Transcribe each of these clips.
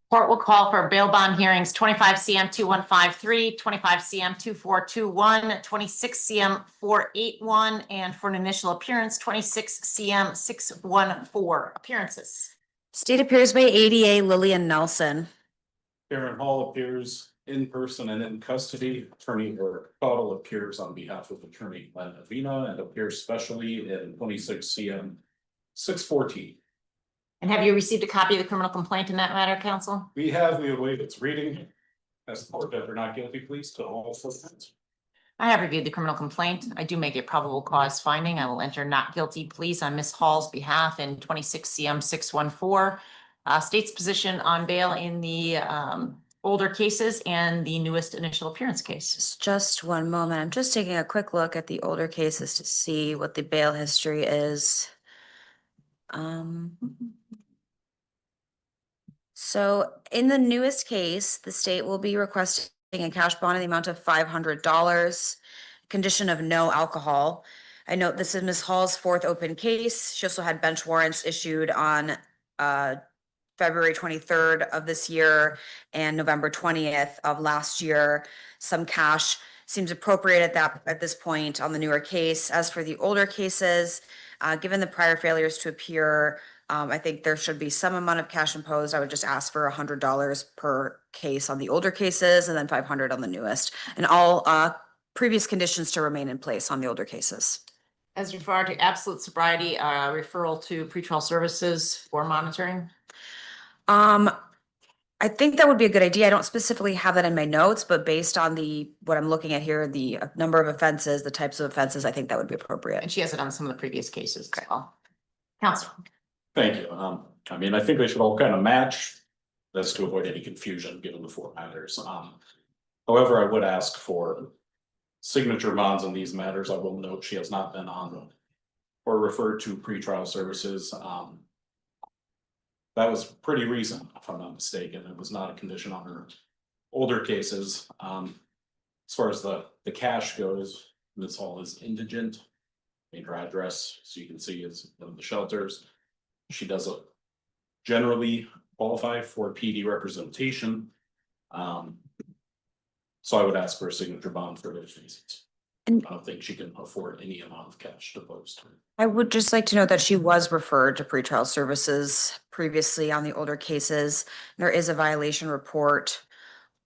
Court will call for bail bond hearings 25 CM 2153, 25 CM 2421, 26 CM 481, and for an initial appearance, 26 CM 614. Appearances. State appears by ADA Lillian Nelson. Karen Hall appears in person and in custody. Attorney Caudle appears on behalf of Attorney Len Avina and appears specially in 26 CM 614. And have you received a copy of the criminal complaint in that matter, counsel? We await its reading. As the court ever not guilty, please to all suspects. I have reviewed the criminal complaint. I do make a probable cause finding. I will enter not guilty pleas on Ms. Hall's behalf in 26 CM 614. State's position on bail in the older cases and the newest initial appearance case. Just one moment. I'm just taking a quick look at the older cases to see what the bail history is. So in the newest case, the state will be requesting a cash bond in the amount of $500, condition of no alcohol. I note this is Ms. Hall's fourth open case. She also had bench warrants issued on February 23rd of this year and November 20th of last year. Some cash seems appropriate at this point on the newer case. As for the older cases, given the prior failures to appear, I think there should be some amount of cash imposed. I would just ask for $100 per case on the older cases and then $500 on the newest, and all previous conditions to remain in place on the older cases. As regards to absolute sobriety, referral to pretrial services for monitoring. I think that would be a good idea. I don't specifically have that in my notes, but based on what I'm looking at here, the number of offenses, the types of offenses, I think that would be appropriate. And she has it on some of the previous cases as well. Counsel. Thank you. I mean, I think they should all kind of match. That's to avoid any confusion given the four matters. However, I would ask for signature bonds in these matters. I will note she has not been on or referred to pretrial services. That was pretty recent, if I'm not mistaken. It was not a condition on her older cases. As far as the cash goes, Ms. Hall is indigent. I mean, her address, so you can see, is one of the shelters. She doesn't generally qualify for PD representation. So I would ask for a signature bond for those reasons. And I don't think she can afford any amount of cash to post. I would just like to note that she was referred to pretrial services previously on the older cases. There is a violation report,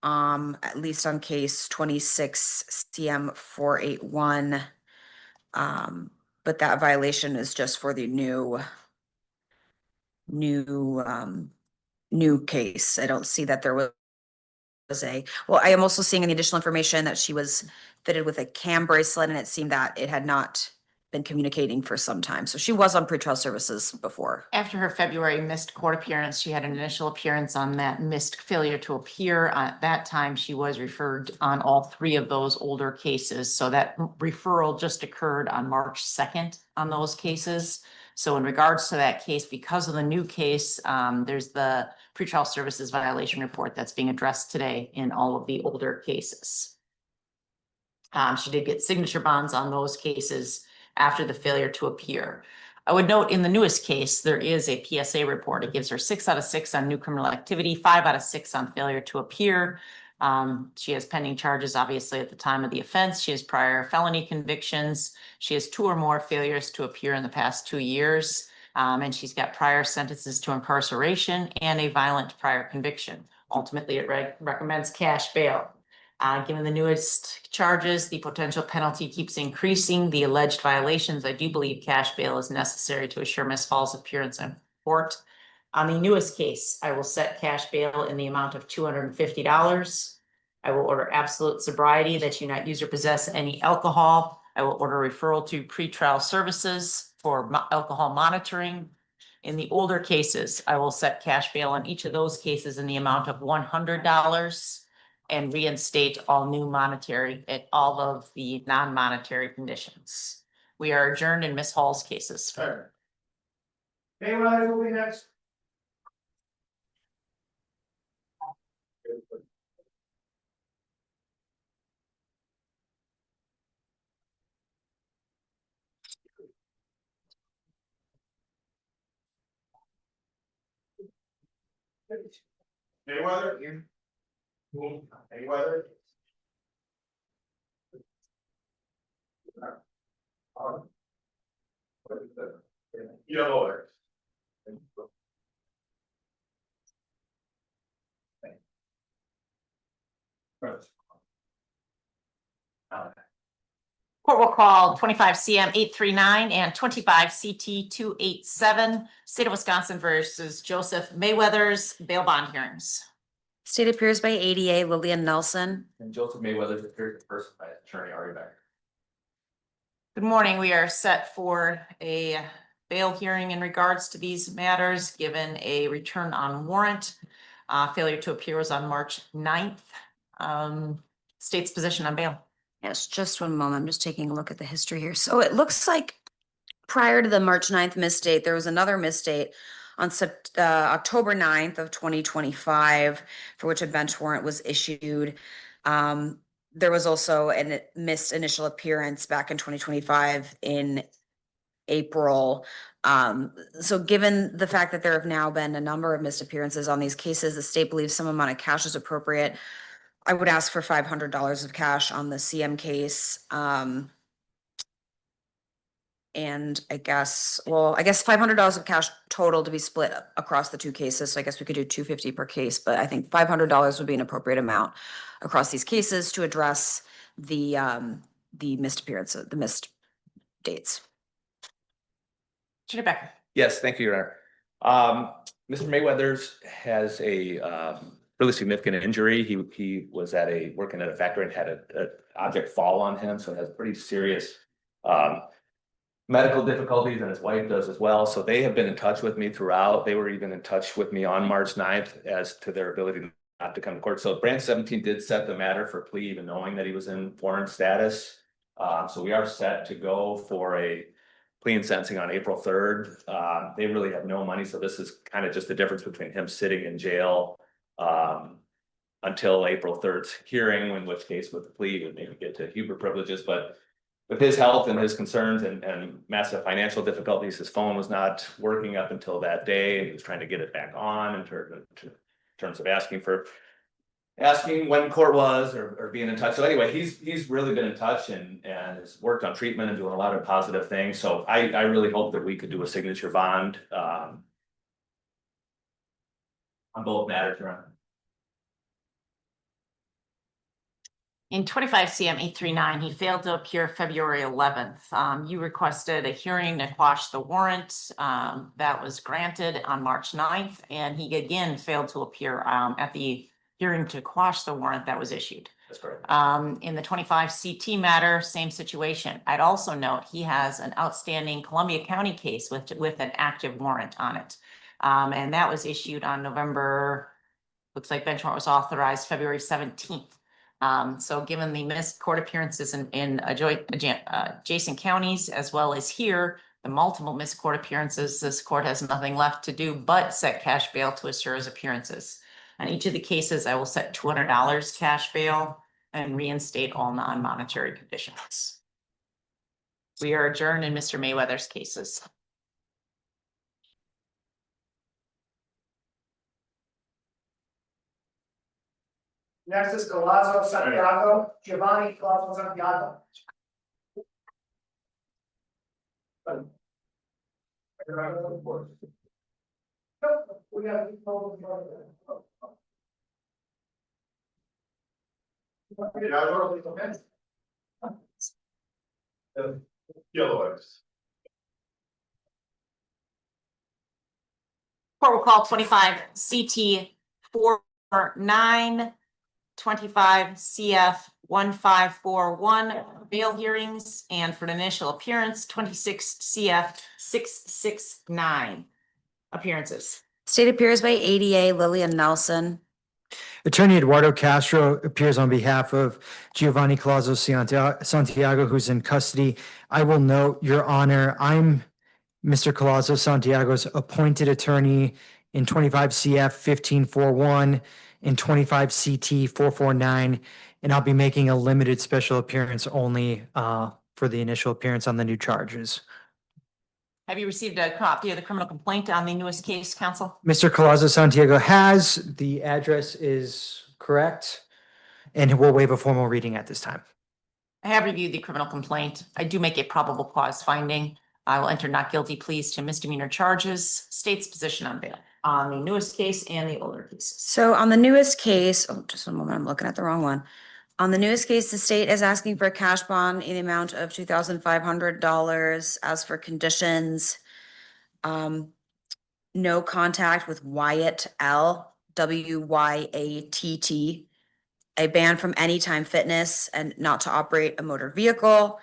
at least on case 26 CM 481. But that violation is just for the new case. I don't see that there was well, I am also seeing in the additional information that she was fitted with a CAM bracelet, and it seemed that it had not been communicating for some time. So she was on pretrial services before. After her February missed court appearance, she had an initial appearance on that missed failure to appear. At that time, she was referred on all three of those older cases. So that referral just occurred on March 2nd on those cases. So in regards to that case, because of the new case, there's the pretrial services violation report that's being addressed today in all of the older cases. She did get signature bonds on those cases after the failure to appear. I would note in the newest case, there is a PSA report. It gives her 6 out of 6 on new criminal activity, 5 out of 6 on failure to appear. She has pending charges, obviously, at the time of the offense. She has prior felony convictions. She has 2 or more failures to appear in the past 2 years. And she's got prior sentences to incarceration and a violent prior conviction. Ultimately, it recommends cash bail. Given the newest charges, the potential penalty keeps increasing. The alleged violations, I do believe cash bail is necessary to assure Ms. Hall's appearance in court. On the newest case, I will set cash bail in the amount of $250. I will order absolute sobriety, that you not use or possess any alcohol. I will order referral to pretrial services for alcohol monitoring. In the older cases, I will set cash bail on each of those cases in the amount of $100 and reinstate all new monetary at all of the non-monetary conditions. We are adjourned in Ms. Hall's cases. Hey, Ryan, will be next. Mayweather here. Mayweather. Yellow. Court will call 25 CM 839 and 25 CT 287, State of Wisconsin versus Joseph Mayweathers, bail bond hearings. State appears by ADA Lillian Nelson. And Joseph Mayweather appeared in person by attorney Ari Becker. Good morning. We are set for a bail hearing in regards to these matters, given a return on warrant. Failure to appear was on March 9th. State's position on bail. Yes, just 1 moment. I'm just taking a look at the history here. So it looks like prior to the March 9th misdate, there was another misdate on October 9th of 2025, for which a bench warrant was issued. There was also a missed initial appearance back in 2025 in April. So given the fact that there have now been a number of missed appearances on these cases, the state believes some amount of cash is appropriate. I would ask for $500 of cash on the CM case. And I guess $500 of cash total to be split across the two cases. So I guess we could do $250 per case, but I think $500 would be an appropriate amount across these cases to address the missed appearances, the missed dates. Attorney Becker. Yes, thank you, Your Honor. Mr. Mayweathers has a really significant injury. He was working at a factory and had an object fall on him, so has pretty serious medical difficulties, and his wife does as well. So they have been in touch with me throughout. They were even in touch with me on March 9th as to their ability not to come to court. So branch 17 did set the matter for plea, even knowing that he was in warrant status. So we are set to go for a plea and sentencing on April 3rd. They really have no money, so this is kind of just the difference between him sitting in jail until April 3rd's hearing, in which case with the plea he would maybe get to Huber privileges. But with his health and his concerns and massive financial difficulties, his phone was not working up until that day, and he was trying to get it back on in terms of asking when court was or being in touch. So anyway, he's really been in touch and has worked on treatment and doing a lot of positive things. So I really hope that we could do a signature bond on both matters, Your Honor. In 25 CM 839, he failed to appear February 11th. You requested a hearing to quash the warrant. That was granted on March 9th, and he again failed to appear at the hearing to quash the warrant that was issued. That's correct. In the 25 CT matter, same situation. I'd also note he has an outstanding Columbia County case with an active warrant on it. And that was issued on looks like bench warrant was authorized February 17th. So given the missed court appearances in adjacent counties, as well as here, the multiple missed court appearances, this court has nothing left to do but set cash bail to assure his appearances. On each of the cases, I will set $200 cash bail and reinstate all non-monetary conditions. We are adjourned in Mr. Mayweather's cases. Next is COLLAZO, Santiago, Giovanni, COLLAZO, Santiago. We have. Yellows. Court will call 25 CT 49, 25 CF 1541 bail hearings, and for an initial appearance, 26 CF 669 appearances. State appears by ADA Lillian Nelson. Attorney Eduardo Castro appears on behalf of Giovanni COLLAZO Santiago, who's in custody. I will note, Your Honor, I'm Mr. COLLAZO Santiago's appointed attorney in 25 CF 1541 and 25 CT 449, and I'll be making a limited special appearance only for the initial appearance on the new charges. Have you received a copy of the criminal complaint on the newest case, counsel? Mr. COLLAZO Santiago has, the address is correct, and we'll waive a formal reading at this time. I have reviewed the criminal complaint. I do make a probable cause finding. I will enter not guilty pleas to misdemeanor charges, state's position on bail on the newest case and the older cases. So on the newest case, oh, just one moment, I'm looking at the wrong one. On the newest case, the state is asking for a cash bond in the amount of $2,500. As for conditions, no contact with Wyatt L, WYATT, a ban from Anytime Fitness and not to operate a motor vehicle.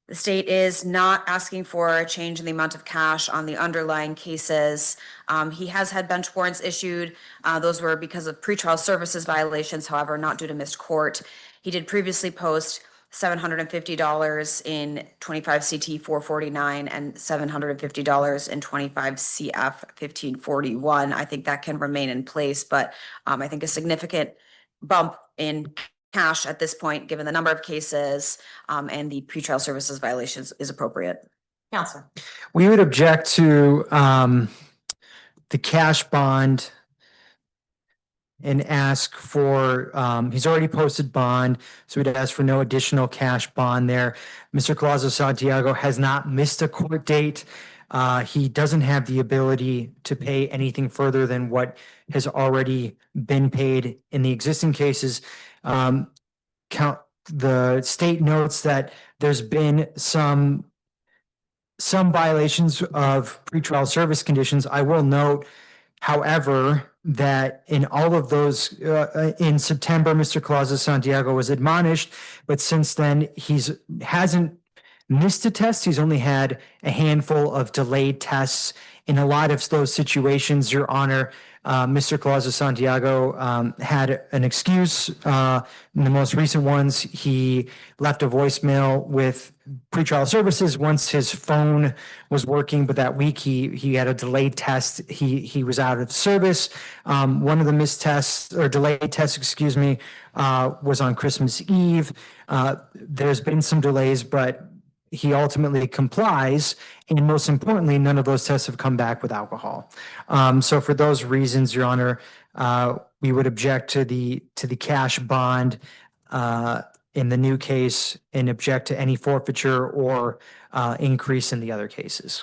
The state is not asking for a change in the amount of cash on the underlying cases. He has had bench warrants issued. Those were because of pretrial services violations, however, not due to missed court. He did previously post $750 in 25 CT 449 and $750 in 25 CF 1541. I think that can remain in place, but I think a significant bump in cash at this point, given the number of cases and the pretrial services violations, is appropriate. Counsel. We would object to the cash bond and ask for, he's already posted bond, so we'd ask for no additional cash bond there. Mr. COLLAZO Santiago has not missed a court date. He doesn't have the ability to pay anything further than what has already been paid in the existing cases. The state notes that there's been some violations of pretrial service conditions. I will note, however, that in all of those, in September, Mr. COLLAZO Santiago was admonished, but since then, hasn't missed a test. He's only had a handful of delayed tests. In a lot of those situations, Your Honor, Mr. COLLAZO Santiago had an excuse. In the most recent ones, he left a voicemail with pretrial services once his phone was working, but that week he had a delayed test. He was out of service. One of the missed tests or delayed tests, excuse me, was on Christmas Eve. There's been some delays, but he ultimately complies, and most importantly, none of those tests have come back with alcohol. So for those reasons, Your Honor, we would object to the cash bond in the new case and object to any forfeiture or increase in the other cases.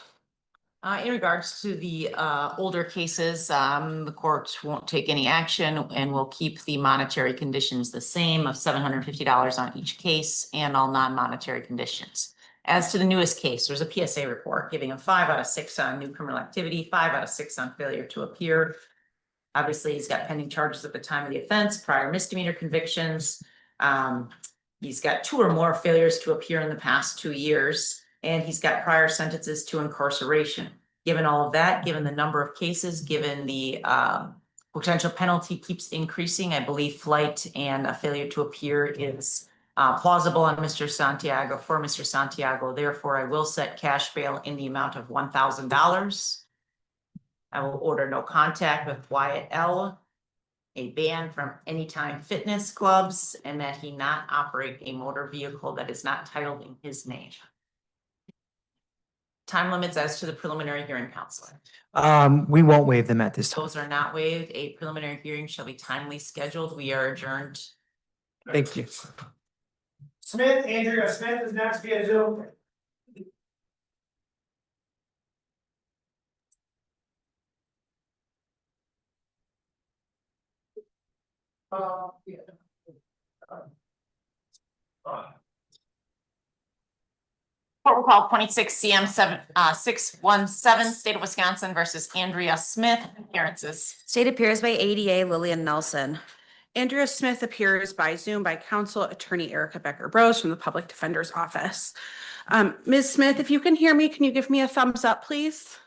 In regards to the older cases, the court won't take any action and will keep the monetary conditions the same of $750 on each case and all non-monetary conditions. As to the newest case, there's a PSA report giving a 5 out of 6 on new criminal activity, 5 out of 6 on failure to appear. Obviously, he's got pending charges at the time of the offense, prior misdemeanor convictions. He's got 2 or more failures to appear in the past 2 years, and he's got prior sentences to incarceration. Given all of that, given the number of cases, given the potential penalty keeps increasing, I believe flight and a failure to appear is plausible on Mr. Santiago, for Mr. Santiago. Therefore, I will set cash bail in the amount of $1,000. I will order no contact with Wyatt L, a ban from Anytime Fitness clubs, and that he not operate a motor vehicle that is not titled in his name. Time limits as to the preliminary hearing, counselor. We won't waive them at this time. Those are not waived. A preliminary hearing shall be timely scheduled. We are adjourned. Thank you. Smith, Andrea Smith is next via Zoom. Court will call 26 CM 617, State of Wisconsin versus Andrea Smith. Appearances. State appears by ADA Lillian Nelson. Andrea Smith appears by Zoom by counsel attorney Erica Becker-Brose from the Public Defender's Office. Ms. Smith, if you can hear me, can you give me a thumbs up, please?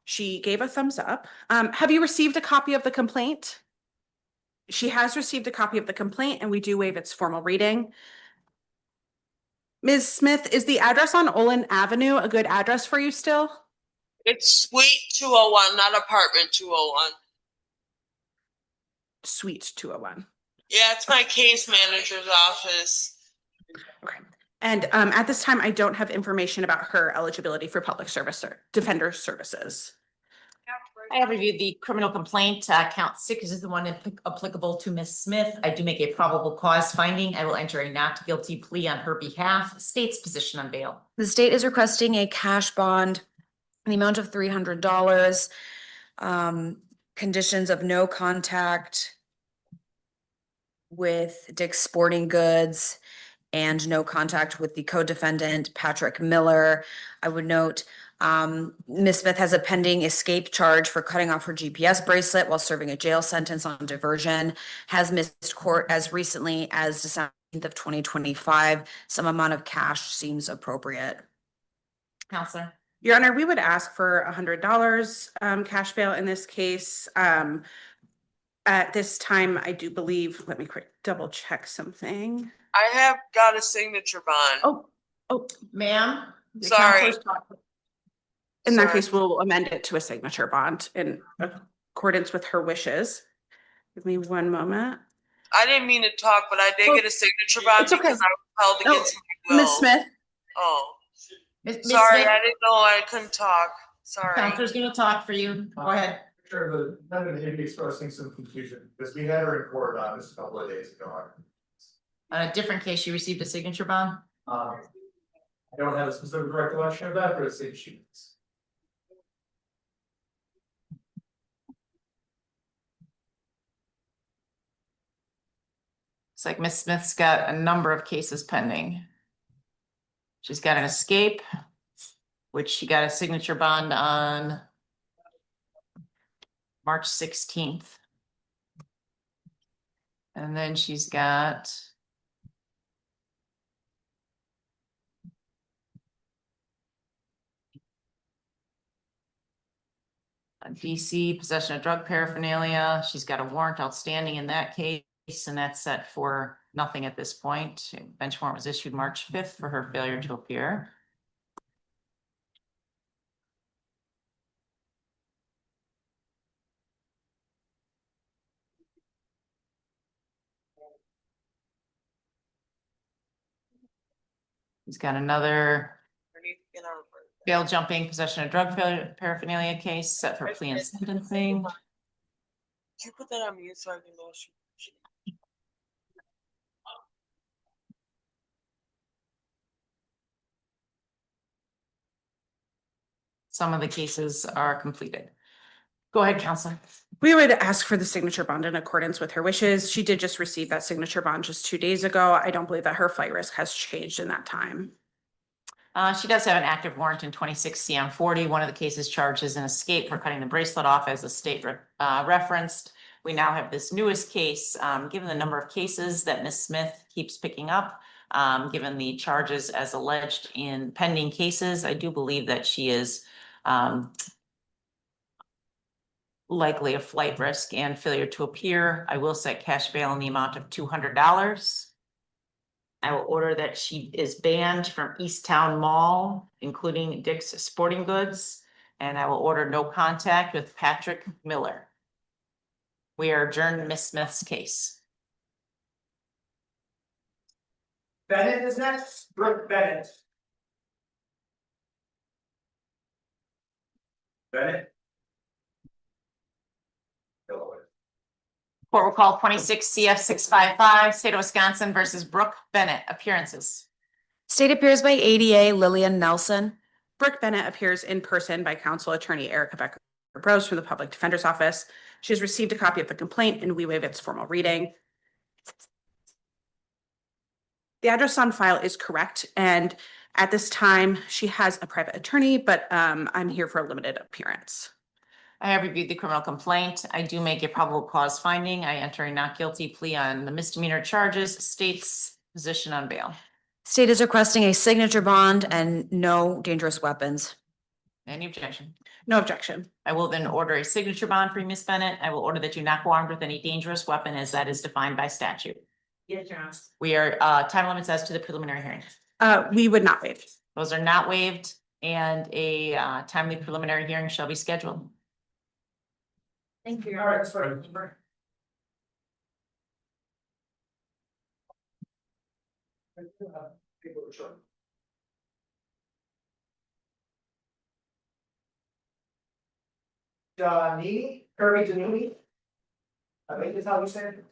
She gave a thumbs up. Have you received a copy of the complaint? She has received a copy of the complaint, and we do waive its formal reading. Ms. Smith, is the address on Olin Avenue a good address for you still? It's Suite 201, not apartment 201. Suite 201. Yeah, it's my case manager's office. Okay. And at this time, I don't have information about her eligibility for public service or defender services. I have reviewed the criminal complaint. Count 6 is the one applicable to Ms. Smith. I do make a probable cause finding. I will enter a not guilty plea on her behalf. State's position on bail. The state is requesting a cash bond in the amount of $300. Conditions of no contact with Dick's Sporting Goods and no contact with the co-defendant, Patrick Miller. I would note, Ms. Smith has a pending escape charge for cutting off her GPS bracelet while serving a jail sentence on diversion, has missed court as recently as December of 2025. Some amount of cash seems appropriate. Counselor. Your Honor, we would ask for $100 cash bail in this case. At this time, I do believe, let me quick double check something. I have got a signature bond. Oh, Ma'am. the Sorry. counselor's talking. in that Sorry. case, we'll amend it to a signature bond in accordance with her wishes. Give me one moment. I didn't mean to talk, but I did get a signature bond It's okay. because I was held No, against my will. Ms. Smith, Oh, Ms. sorry, Smith, I didn't know I couldn't talk. Sorry. Counselor's gonna talk for you. Go ahead. Sure, the defendant may be expressing some confusion, because we had her in court just a couple of days ago. On a different case, you received a signature bond? I don't have a specific recollection of that, but it seems she is. It's like Ms. Smith's got a number of cases pending. She's got an escape, which she got a signature bond on March 16th. And then she's got a DC possession of drug paraphernalia. She's got a warrant outstanding in that case, and that's set for nothing at this point. Bench warrant was issued March 5th for her failure to appear. He's got another bail jumping possession of drug paraphernalia case set for plea and sentencing. Can you put that on mute so I can know? Some of the cases are completed. Go ahead, Counselor. we would ask for the signature bond in accordance with her wishes. She did just receive that signature bond just 2 days ago. I don't believe that her flight risk has changed in that time. She does have an active warrant in 26 CM 40. One of the cases charges an escape for cutting the bracelet off, as the state referenced. We now have this newest case. Given the number of cases that Ms. Smith keeps picking up, given the charges as alleged in pending cases, I do believe that she is likely a flight risk and failure to appear. I will set cash bail in the amount of $200. I will order that she is banned from Easttown Mall, including Dick's Sporting Goods, and I will order no contact with Patrick Miller. We are adjourned Ms. Smith's case. Bennett is next. Brooke Bennett. Bennett. Court will call 26 CF 655, State of Wisconsin versus Brooke Bennett. Appearances. State appears by ADA Lillian Nelson. Brooke Bennett appears in person by counsel attorney Erica Becker-Brose from the Public Defender's Office. She has received a copy of the complaint and we waive its formal reading. The address on file is correct, and at this time, she has a private attorney, but I'm here for a limited appearance. I have reviewed the criminal complaint. I do make a probable cause finding. I enter a not guilty plea on the misdemeanor charges. State's position on bail. State is requesting a signature bond and no dangerous weapons. Any objection? No objection. I will then order a signature bond for Ms. Bennett. I will order that you not go armed with any dangerous weapon, as that is defined by statute. Yes, Your Honor. We are time limits as to the preliminary hearing. We would not waive. Those are not waived, and a timely preliminary hearing shall be scheduled. Thank you. All right, sorry. Donini, Kirby Donini. I think that's how you say it.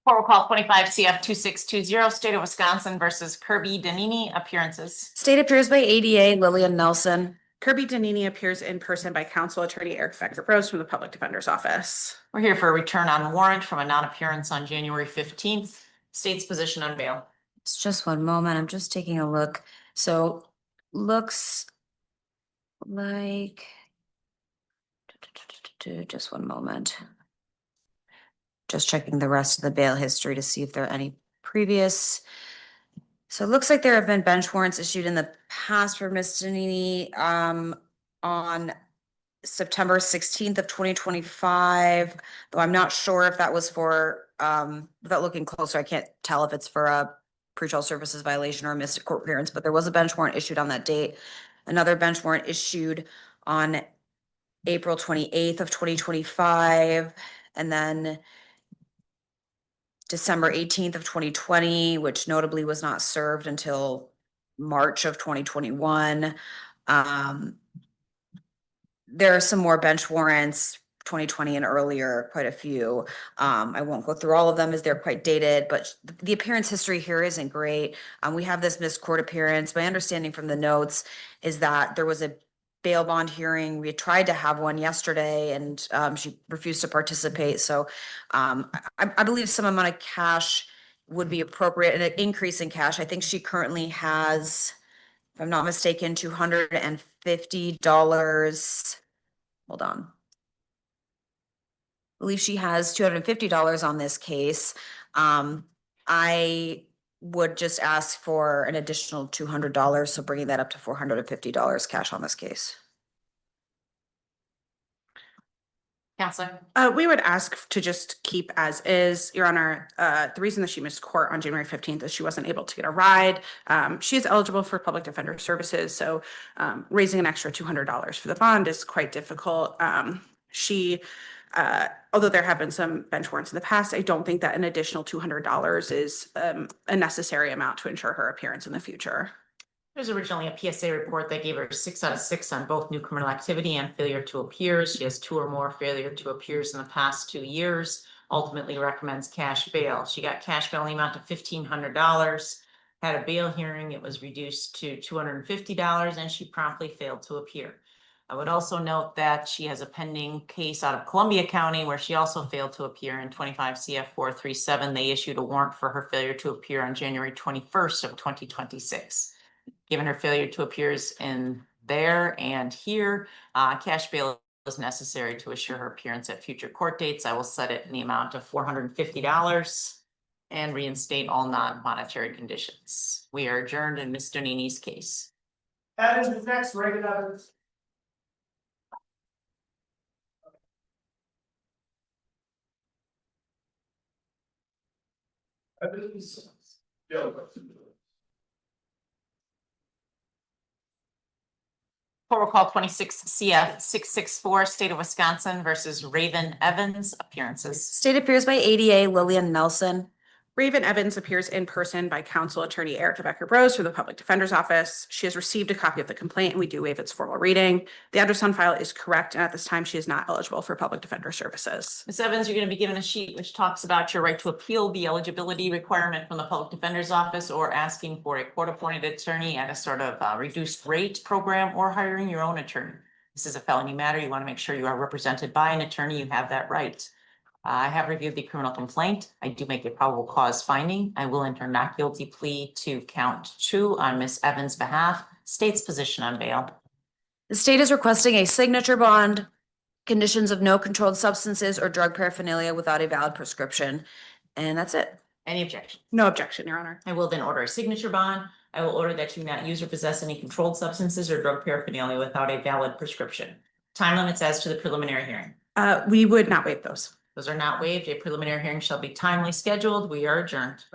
Roll call 25 CF 2620, State of Wisconsin versus Kirby Donini, appearances. State appears by ADA Lillian Nelson. Kirby Donini appears in person by counsel attorney Eric Becker-Rose from the Public Defender's Office. We're here for a return on warrant from a non-appearance on January 15th. State's position on bail. It's just one moment. I'm just taking a look. So looks like just one moment. Just checking the rest of the bail history to see if there are any previous. So it looks like there have been bench warrants issued in the past for Ms. Donini on September 16th of 2025, though I'm not sure if that was for, without looking closer, I can't tell if it's for a pretrial services violation or a missed court appearance, but there was a bench warrant issued on that date. Another bench warrant issued on April 28th of 2025, and then December 18th of 2020, which notably was not served until March of 2021. There are some more bench warrants, 2020 and earlier, quite a few. I won't go through all of them as they're quite dated, but the appearance history here isn't great. We have this missed court appearance. My understanding from the notes is that there was a bail bond hearing. We had tried to have one yesterday and she refused to participate. So I believe some amount of cash would be appropriate, and an increase in cash. I think she currently has, if I'm not mistaken, $250. Hold on. I believe she has $250 on this case. I would just ask for an additional $200, so bringing that up to $450 cash on this case. Counselor. We would ask to just keep as is, Your Honor. The reason that she missed court on January 15th is she wasn't able to get a ride. She is eligible for public defender services, so raising an extra $200 for the bond is quite difficult. Although there have been some bench warrants in the past, I don't think that an additional $200 is a necessary amount to ensure her appearance in the future. There's originally a PSA report that gave her 6 out of 6 on both new criminal activity and failure to appear. She has 2 or more failure to appears in the past 2 years. Ultimately recommends cash bail. She got cash bail in the amount of $1,500. Had a bail hearing. It was reduced to $250, and she promptly failed to appear. I would also note that she has a pending case out of Columbia County where she also failed to appear in 25 CF 437. They issued a warrant for her failure to appear on January 21st of 2026. Given her failure to appear in there and here, cash bail is necessary to assure her appearance at future court dates. I will set it in the amount of $450 and reinstate all non-monetary conditions. We are adjourned in Ms. Donini's case. Evans is next, Reagan Evans. Evans. Court will call 26 CF 664, State of Wisconsin versus Raven Evans, appearances. State appears by ADA Lillian Nelson. Raven Evans appears in person by counsel attorney Erica Becker-Rose from the Public Defender's Office. She has received a copy of the complaint, and we do waive its formal reading. The address on file is correct, and at this time, she is not eligible for public defender services. Ms. Evans, you're going to be given a sheet which talks about your right to appeal, the eligibility requirement from the Public Defender's Office, or asking for a court-appointed attorney at a sort of reduced rate program, or hiring your own attorney. This is a felony matter. You want to make sure you are represented by an attorney. You have that right. I have reviewed the criminal complaint. I do make a probable cause finding. I will enter not guilty plea to count 2 on Ms. Evans' behalf. State's position on bail. The state is requesting a signature bond, conditions of no controlled substances or drug paraphernalia without a valid prescription. And that's it. Any objection? No objection, Your Honor. I will then order a signature bond. I will order that you not use or possess any controlled substances or drug paraphernalia without a valid prescription. Time limits as to the preliminary hearing. We would not waive those. Those are not waived. A preliminary hearing shall be timely scheduled. We are adjourned.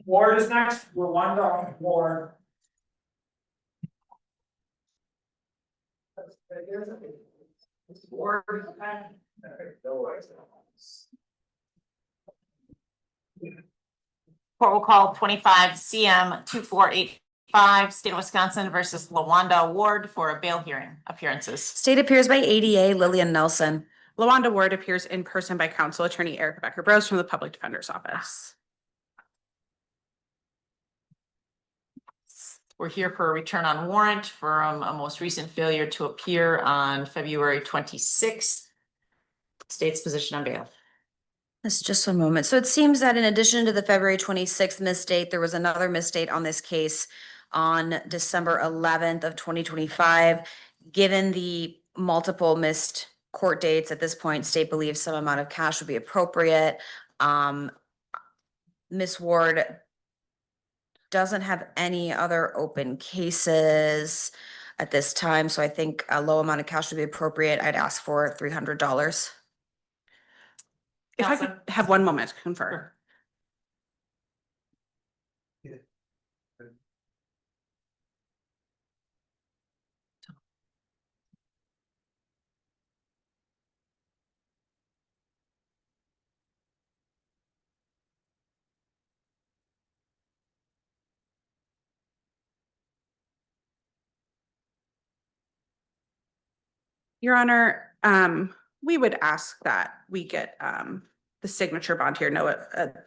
Ward is next, LAWONDA, Ward. Ward is next. Court will call 25 CM 2485, State of Wisconsin versus LaWonda Ward for a bail hearing appearances. State appears by ADA Lillian Nelson. LaWonda Ward appears in person by counsel attorney Erica Becker-Brose from the Public Defender's Office. We're here for a return on warrant from a most recent failure to appear on February 26th. State's position on bail. This just one moment. So it seems that in addition to the February 26th misdate, there was another misdate on this case on December 11th of 2025. Given the multiple missed court dates at this point, state believes some amount of cash would be appropriate. Ms. Ward doesn't have any other open cases at this time, so I think a low amount of cash would be appropriate. I'd ask for $300. If I could have one moment to confirm. Your Honor, we would ask that we get the signature bond here, no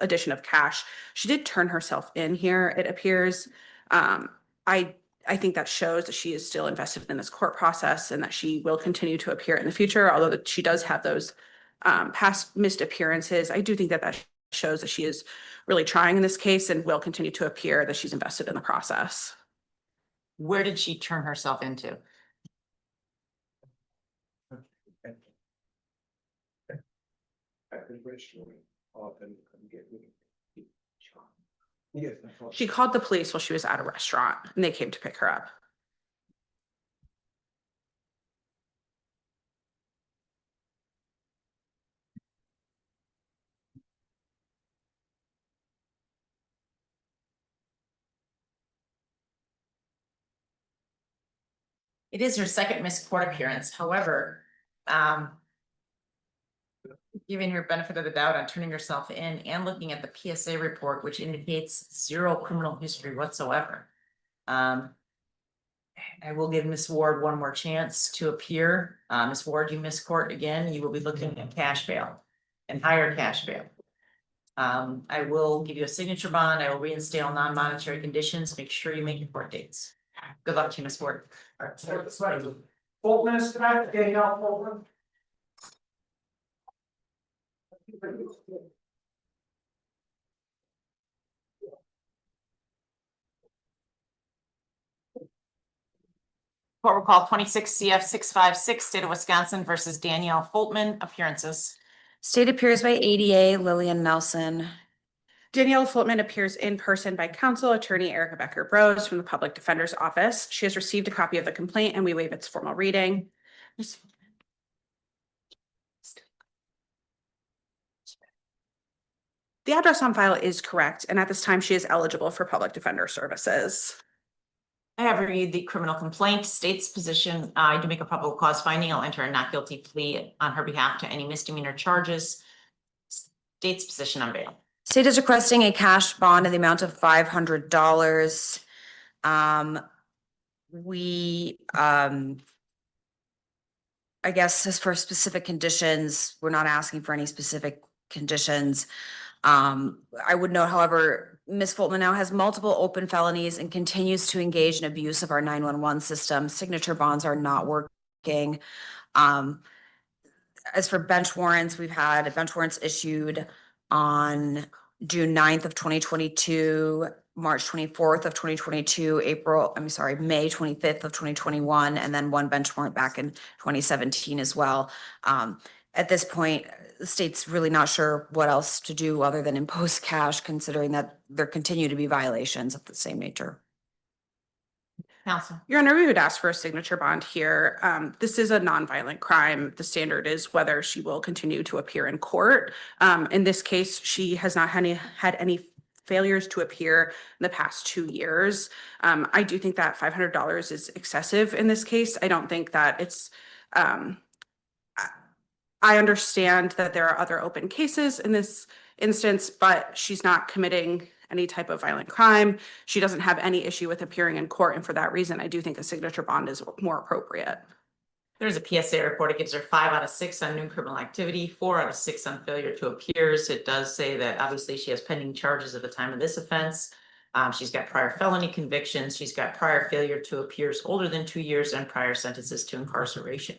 addition of cash. She did turn herself in here, it appears. I think that shows that she is still invested in this court process and that she will continue to appear in the future, although that she does have those past missed appearances. I do think that that shows that she is really trying in this case and will continue to appear, that she's invested in the process. Where did she turn herself into? She called the police while she was at a restaurant and they came to pick her up. It is her second missed court appearance. However, giving her benefit of the doubt on turning herself in and looking at the PSA report, which indicates zero criminal history whatsoever. I will give Ms. Ward one more chance to appear. Ms. Ward, you miss court again, you will be looking at cash bail and higher cash bail. I will give you a signature bond. I will reinstate all non-monetary conditions. Make sure you make your court dates. Good luck to you, Ms. Ward. All right, so this way. Foltman is tonight, Danielle Foltman. Court will call 26 CF 656, State of Wisconsin versus Danielle Foltman, appearances. State appears by ADA Lillian Nelson. Danielle Foltman appears in person by counsel attorney Erica Becker-Brose from the Public Defender's Office. She has received a copy of the complaint and we waive its formal reading. The address on file is correct, and at this time she is eligible for public defender services. I have reviewed the criminal complaint, state's position. I do make a probable cause finding. I'll enter a not guilty plea on her behalf to any misdemeanor charges. State's position on bail. State is requesting a cash bond in the amount of $500. I guess as for specific conditions, we're not asking for any specific conditions. I would note, however, Ms. Foltman now has multiple open felonies and continues to engage in abuse of our 911 system. Signature bonds are not working. As for bench warrants, we've had bench warrants issued on June 9th of 2022, March 24th of 2022, May 25th of 2021, and then one bench warrant back in 2017 as well. At this point, the state's really not sure what else to do other than impose cash, considering that there continue to be violations of the same nature. Counsel. Your Honor, we would ask for a signature bond here. This is a nonviolent crime. The standard is whether she will continue to appear in court. In this case, she has not had any failures to appear in the past 2 years. I do think that $500 is excessive in this case. I don't think that it's, I understand that there are other open cases in this instance, but she's not committing any type of violent crime. She doesn't have any issue with appearing in court, and for that reason, I do think a signature bond is more appropriate. There's a PSA report. It gives her 5 out of 6 on new criminal activity, 4 out of 6 on failure to appear. So it does say that obviously she has pending charges at the time of this offense. She's got prior felony convictions. She's got prior failure to appears older than 2 years and prior sentences to incarceration.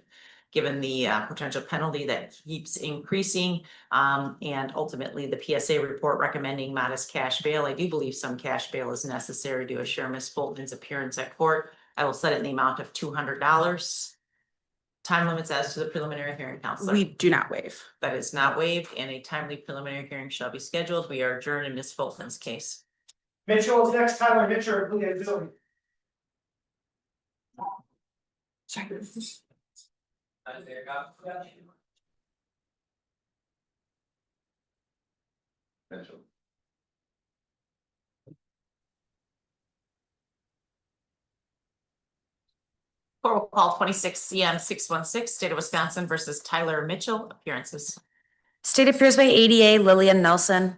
Given the potential penalty that keeps increasing, and ultimately the PSA report recommending modest cash bail, I do believe some cash bail is necessary to assure Ms. Fulton's appearance at court. I will set it in the amount of $200. Time limits as to the preliminary hearing, counselor. We do not waive. That is not waived, and a timely preliminary hearing shall be scheduled. We are adjourned in Ms. Fulton's case. Mitchell is next, Tyler Mitchell, Plea of Guilty. Court will call 26 CM 616, State of Wisconsin versus Tyler Mitchell. Appearances. State appears by ADA Lillian Nelson.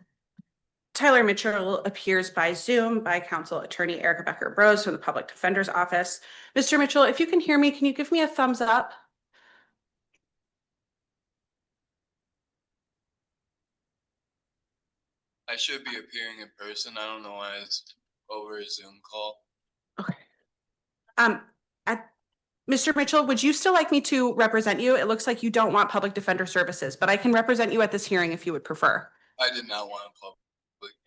Tyler Mitchell appears by Zoom by counsel attorney Erica Becker-Brose from the Public Defender's Office. Mr. Mitchell, if you can hear me, can you give me a thumbs up? I should be appearing in person. I don't know why it's over a Zoom call. Okay. Mr. Mitchell, would you still like me to represent you? It looks like you don't want public defender services, but I can represent you at this hearing if you would prefer. I did not want a public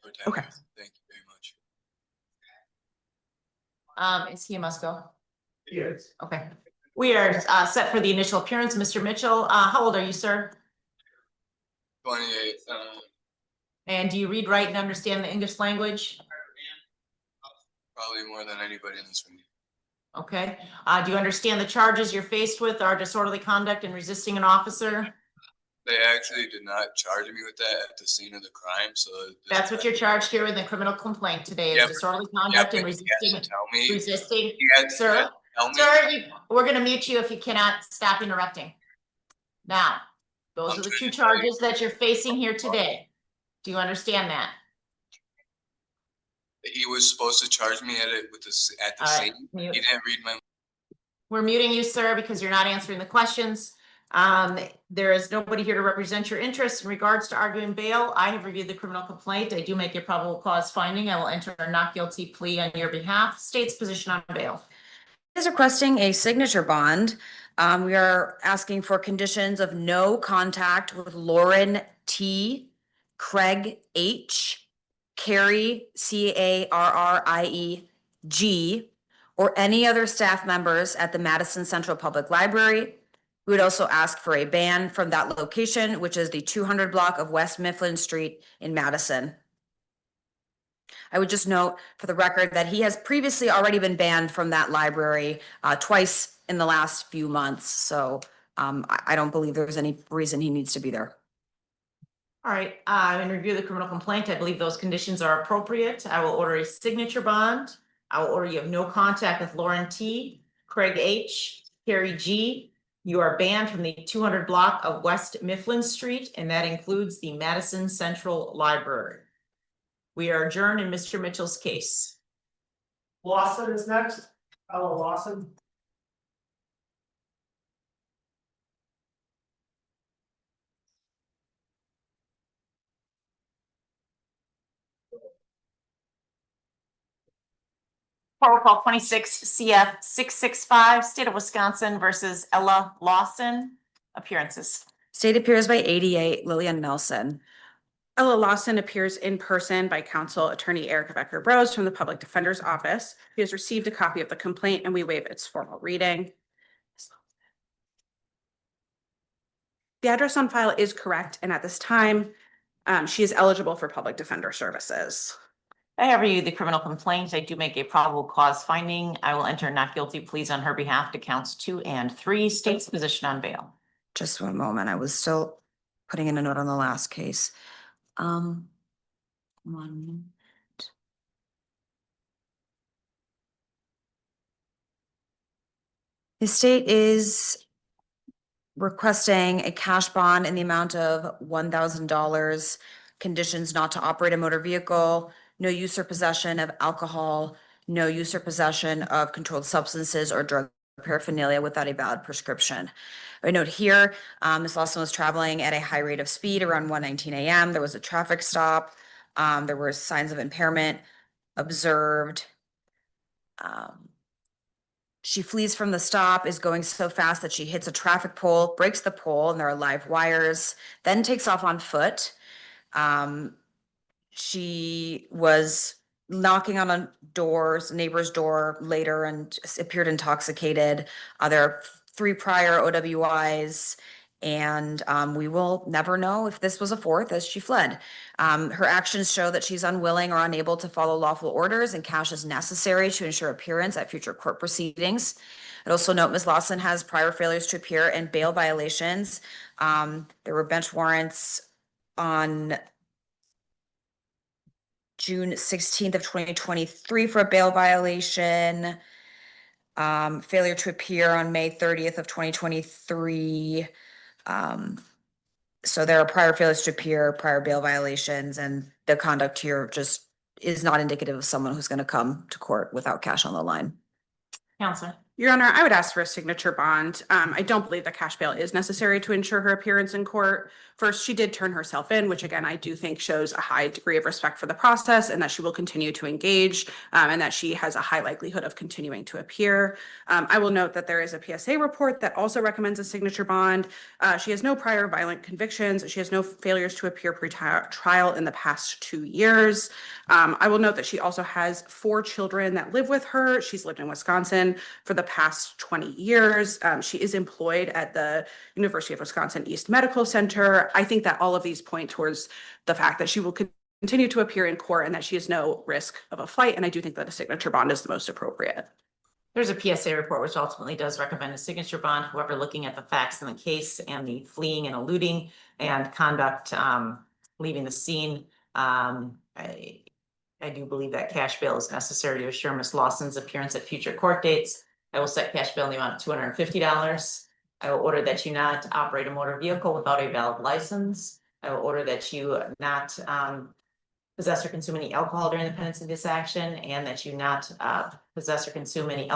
protector. Okay. Thank you very much. Is he a must go? Yes. Okay. We are set for the initial appearance. Mr. Mitchell, how old are you, sir? 28. And do you read, write, and understand the English language? Probably more than anybody in this room. Okay. Do you understand the charges you're faced with are disorderly conduct and resisting an officer? They actually did not charge me with that at the scene of the crime, so That's what you're charged here with the criminal complaint today is Yep. disorderly Yeah, conduct but and he resisting. had to tell me. Resisting. He had Sir? to tell me. Sir, we're gonna mute you if you cannot stop interrupting. Now, those I'm are the trying two to tell you. charges that you're facing here today. Do you understand that? He was supposed to charge me at it with at the All right, scene. mute. He didn't read my. We're muting you, sir, because you're not answering the questions. There is nobody here to represent your interests in regards to arguing bail. I have reviewed the criminal complaint. I do make a probable cause finding. I will enter a not guilty plea on your behalf. State's position on bail. Is requesting a signature bond. We are asking for conditions of no contact with Lauren T, Craig H, Carrie CARRIEG, or any other staff members at the Madison Central Public Library. We would also ask for a ban from that location, which is the 200 block of West Mifflin Street in Madison. I would just note for the record that he has previously already been banned from that library twice in the last few months. So I don't believe there's any reason he needs to be there. All right, in review of the criminal complaint, I believe those conditions are appropriate. I will order a signature bond. I will order you have no contact with Lauren T, Craig H, Carrie G. You are banned from the 200 block of West Mifflin Street, and that includes the Madison Central Library. We are adjourned in Mr. Mitchell's case. Lawson is next, Ella Lawson. Court will call 26 CF 665, State of Wisconsin versus Ella Lawson. Appearances. State appears by ADA Lillian Nelson. Ella Lawson appears in person by counsel attorney Erica Becker-Brose from the Public Defender's Office. He has received a copy of the complaint and we waive its formal reading. The address on file is correct, and at this time, she is eligible for public defender services. I have reviewed the criminal complaint. I do make a probable cause finding. I will enter not guilty pleas on her behalf to counts 2 and 3. State's position on bail. Just one moment. I was still putting in a note on the last case. 1 minute. The state is requesting a cash bond in the amount of $1,000, conditions not to operate a motor vehicle, no use or possession of alcohol, no use or possession of controlled substances or drug paraphernalia without a valid prescription. I note here, Ms. Lawson was traveling at a high rate of speed around 1:19 a.m. There was a traffic stop. There were signs of impairment observed. She flees from the stop, is going so fast that she hits a traffic pole, breaks the pole, and there are live wires, then takes off on foot. She was knocking on a neighbor's door later and appeared intoxicated. There are 3 prior OWIs, and we will never know if this was a 4th as she fled. Her actions show that she's unwilling or unable to follow lawful orders, and cash is necessary to ensure appearance at future court proceedings. I'd also note Ms. Lawson has prior failures to appear and bail violations. There were bench warrants on June 16th of 2023 for a bail violation. Failure to appear on May 30th of 2023. So there are prior failures to appear, prior bail violations, and the conduct here just is not indicative of someone who's going to come to court without cash on the line. Counselor. Your Honor, I would ask for a signature bond. I don't believe that cash bail is necessary to ensure her appearance in court. First, she did turn herself in, which again, I do think shows a high degree of respect for the process and that she will continue to engage and that she has a high likelihood of continuing to appear. I will note that there is a PSA report that also recommends a signature bond. She has no prior violent convictions. She has no failures to appear pre-trial in the past 2 years. I will note that she also has 4 children that live with her. She's lived in Wisconsin for the past 20 years. She is employed at the University of Wisconsin East Medical Center. I think that all of these point towards the fact that she will continue to appear in court and that she has no risk of a fight. And I do think that a signature bond is the most appropriate. There's a PSA report which ultimately does recommend a signature bond. However, looking at the facts in the case and the fleeing and eluding and conduct leaving the scene, I do believe that cash bail is necessary to assure Ms. Lawson's appearance at future court dates. I will set cash bail in the amount of $250. I will order that you not operate a motor vehicle without a valid license. I will order that you not possess or consume any alcohol during the pendency of this action, and that you not possess or consume any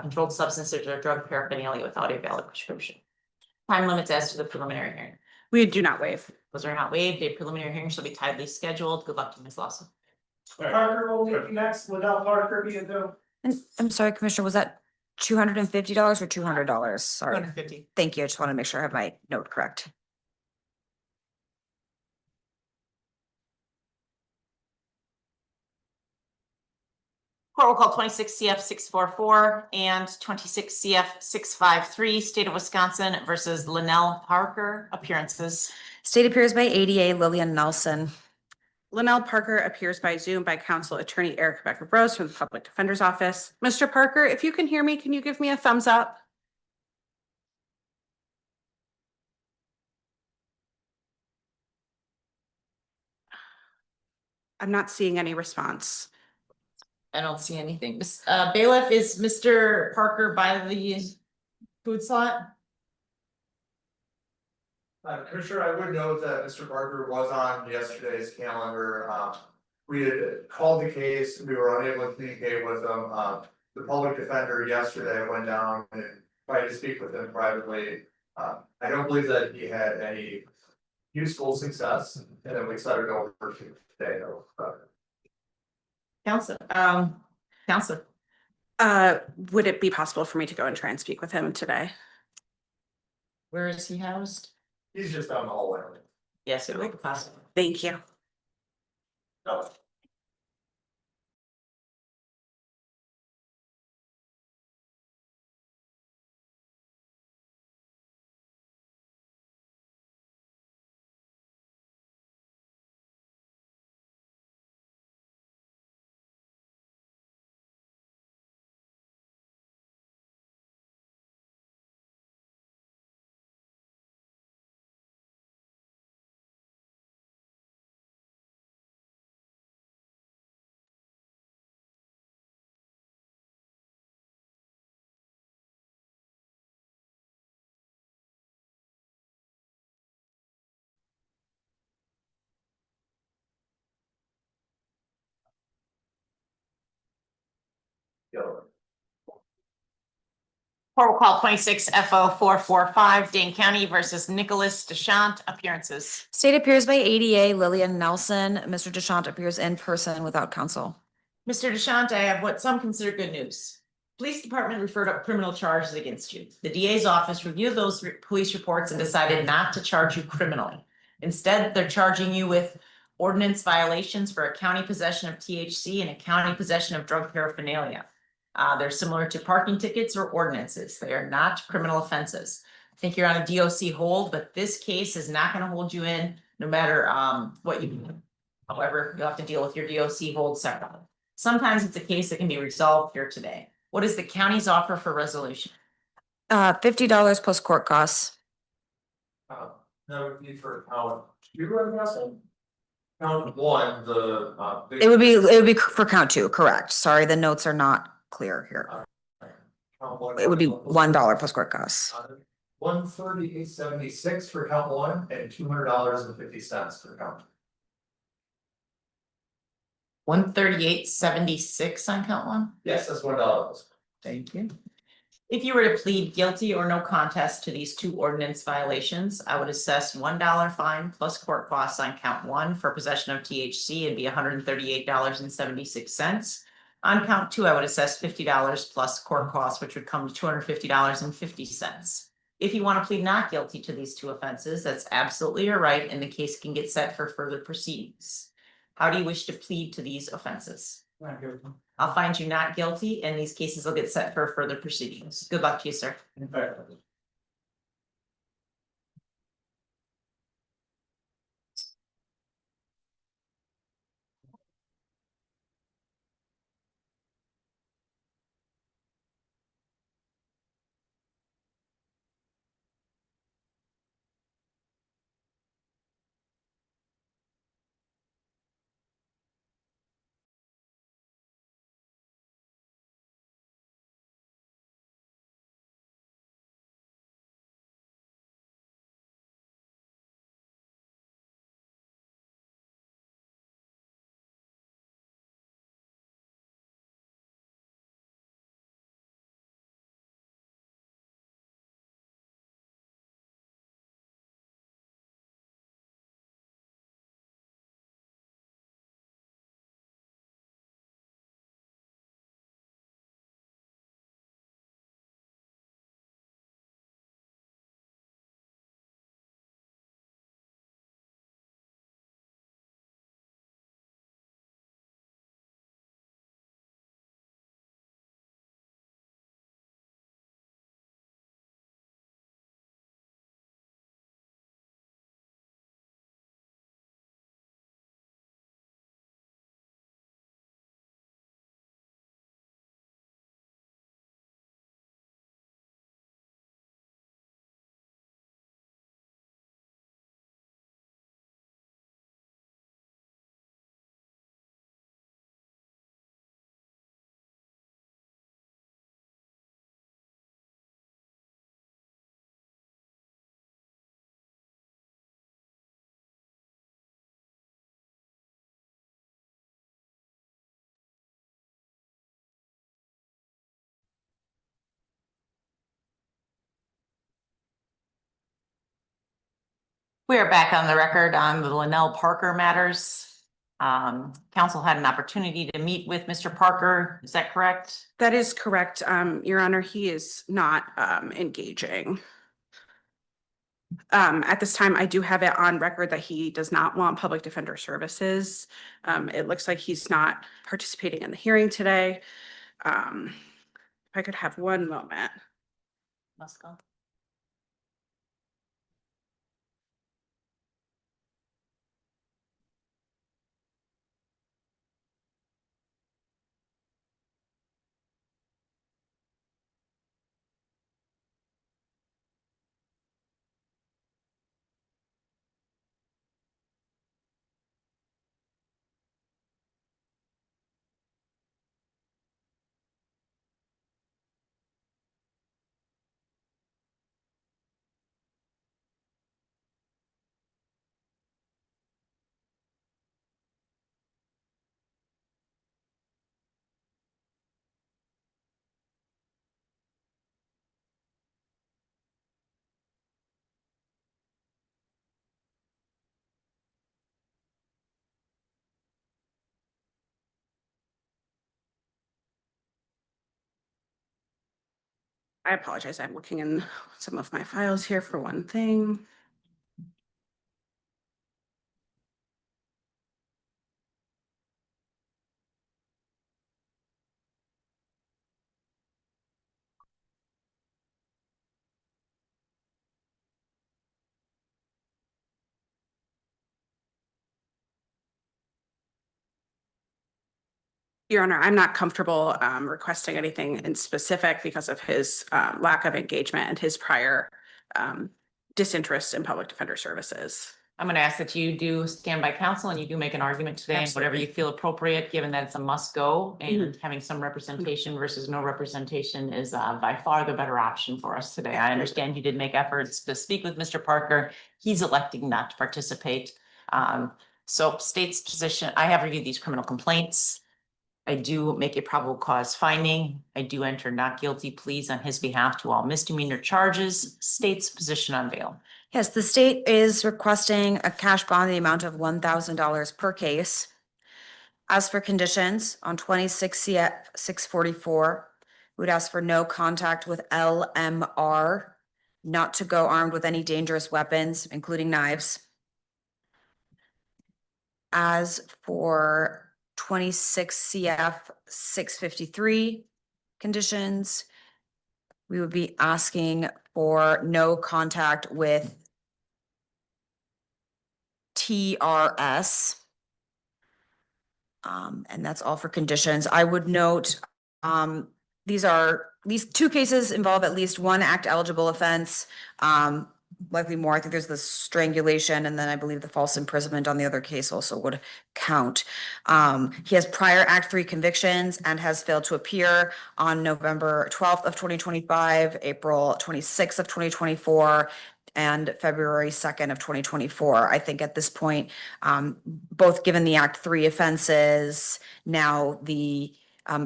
controlled substances or drug paraphernalia without a valid prescription. Time limits as to the preliminary hearing. We do not waive. Those are not waived. A preliminary hearing shall be timely scheduled. Good luck to Ms. Lawson. Parker will lead you next, Liddell Parker, be the. And I'm sorry, Commissioner, was that $250 or $200? Sorry. 250. Thank you. I just want to make sure I have my note correct. Court will call 26 CF 644 and 26 CF 653, State of Wisconsin versus Linnell Parker. Appearances. State appears by ADA Lillian Nelson. Linnell Parker appears by Zoom by counsel attorney Erica Becker-Brose from the Public Defender's Office. Mr. Parker, if you can hear me, can you give me a thumbs up? I'm not seeing any response. I don't see anything. Bailiff, is Mr. Parker by the food slot? Commissioner, I would note that Mr. Parker was on yesterday's calendar. We had called the case, we were unable to communicate with him. The public defender yesterday went down and tried to speak with him privately. I don't believe that he had any useful success, and then we started over to today. Counselor. Would it be possible for me to go and try and speak with him today? Where is he housed? He's just down the hallway. Yes, it will be possible. Thank you. No. Court will call 26 FO 445 Dane County versus Nicholas DeShant. Appearances. State appears by ADA Lillian Nelson. Mr. DeShant appears in person without counsel. Mr. DeShant, I have what some consider good news. Police department referred up criminal charges against you. The DA's office reviewed those police reports and decided not to charge you criminally. Instead, they're charging you with ordinance violations for a county possession of THC and a county possession of drug paraphernalia. They're similar to parking tickets or ordinances. They are not criminal offenses. I think you're on a DOC hold, but this case is not going to hold you in no matter what you do. However, you'll have to deal with your DOC hold separately. Sometimes it's a case that can be resolved here today. What is the county's offer for resolution? $50 plus court costs. That would be for count two, I'm guessing. Count one, It would be for count two, correct. Sorry, the notes are not clear here. It would be $1 plus court costs. $138.76 for count one and $200.50 for count. 138.76 on count one. Yes, that's $1. Thank you. If you were to plead guilty or no contest to these two ordinance violations, I would assess $1 fine plus court costs on count one for possession of THC and be $138.76. On count two, I would assess $50 plus court costs, which would come to $250.50. If you want to plead not guilty to these two offenses, that's absolutely your right, and the case can get set for further proceedings. How do you wish to plead to these offenses? I'll find you not guilty, and these cases will get set for further proceedings. Good luck to you, sir. We are back on the record on the Linnell Parker matters. Council had an opportunity to meet with Mr. Parker. Is that correct? That is correct, Your Honor. He is not engaging. At this time, I do have it on record that he does not want public defender services. It looks like he's not participating in the hearing today. If I could have one moment. Must go. I apologize. I'm looking in some of my files here for one thing. Your Honor, I'm not comfortable requesting anything in specific because of his lack of engagement and his prior disinterest in public defender services. I'm going to ask that you do stand by counsel and you do make an argument today, and whatever you feel appropriate, given that it's a must go, and having some representation versus no representation is by far the better option for us today. I understand you did make efforts to speak with Mr. Parker. He's electing not to participate. So state's position, I have reviewed these criminal complaints. I do make a probable cause finding. I do enter not guilty pleas on his behalf to all misdemeanor charges. State's position on bail. Yes, the state is requesting a cash bond in the amount of $1,000 per case. As for conditions, on 26 CF 644, we would ask for no contact with LMR, not to go armed with any dangerous weapons, including knives. As for 26 CF 653 conditions, we would be asking for no contact with TRS. And that's all for conditions. I would note, these two cases involve at least one act eligible offense. Likely more. I think there's the strangulation, and then I believe the false imprisonment on the other case also would count. He has prior Act 3 convictions and has failed to appear on November 12th of 2025, April 26th of 2024, and February 2nd of 2024. I think at this point, both given the Act 3 offenses, now the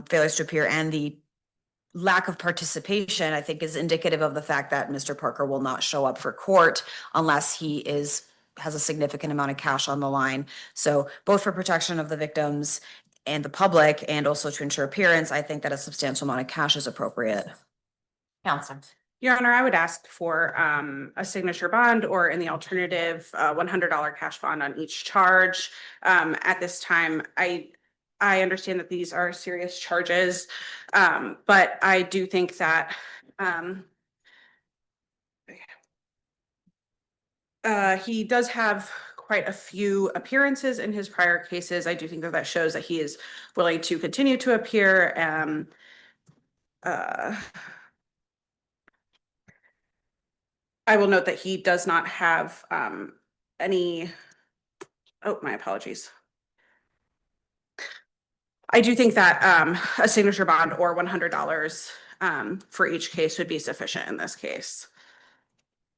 failures to appear and the lack of participation, I think is indicative of the fact that Mr. Parker will not show up for court unless he has a significant amount of cash on the line. So both for protection of the victims and the public, and also to ensure appearance, I think that a substantial amount of cash is appropriate. Counsel. Your Honor, I would ask for a signature bond, or in the alternative, $100 cash bond on each charge. At this time, I understand that these are serious charges, but I do think that he does have quite a few appearances in his prior cases. I do think that that shows that he is willing to continue to appear. I will note that he does not have any, oh, my apologies. I do think that a signature bond or $100 for each case would be sufficient in this case.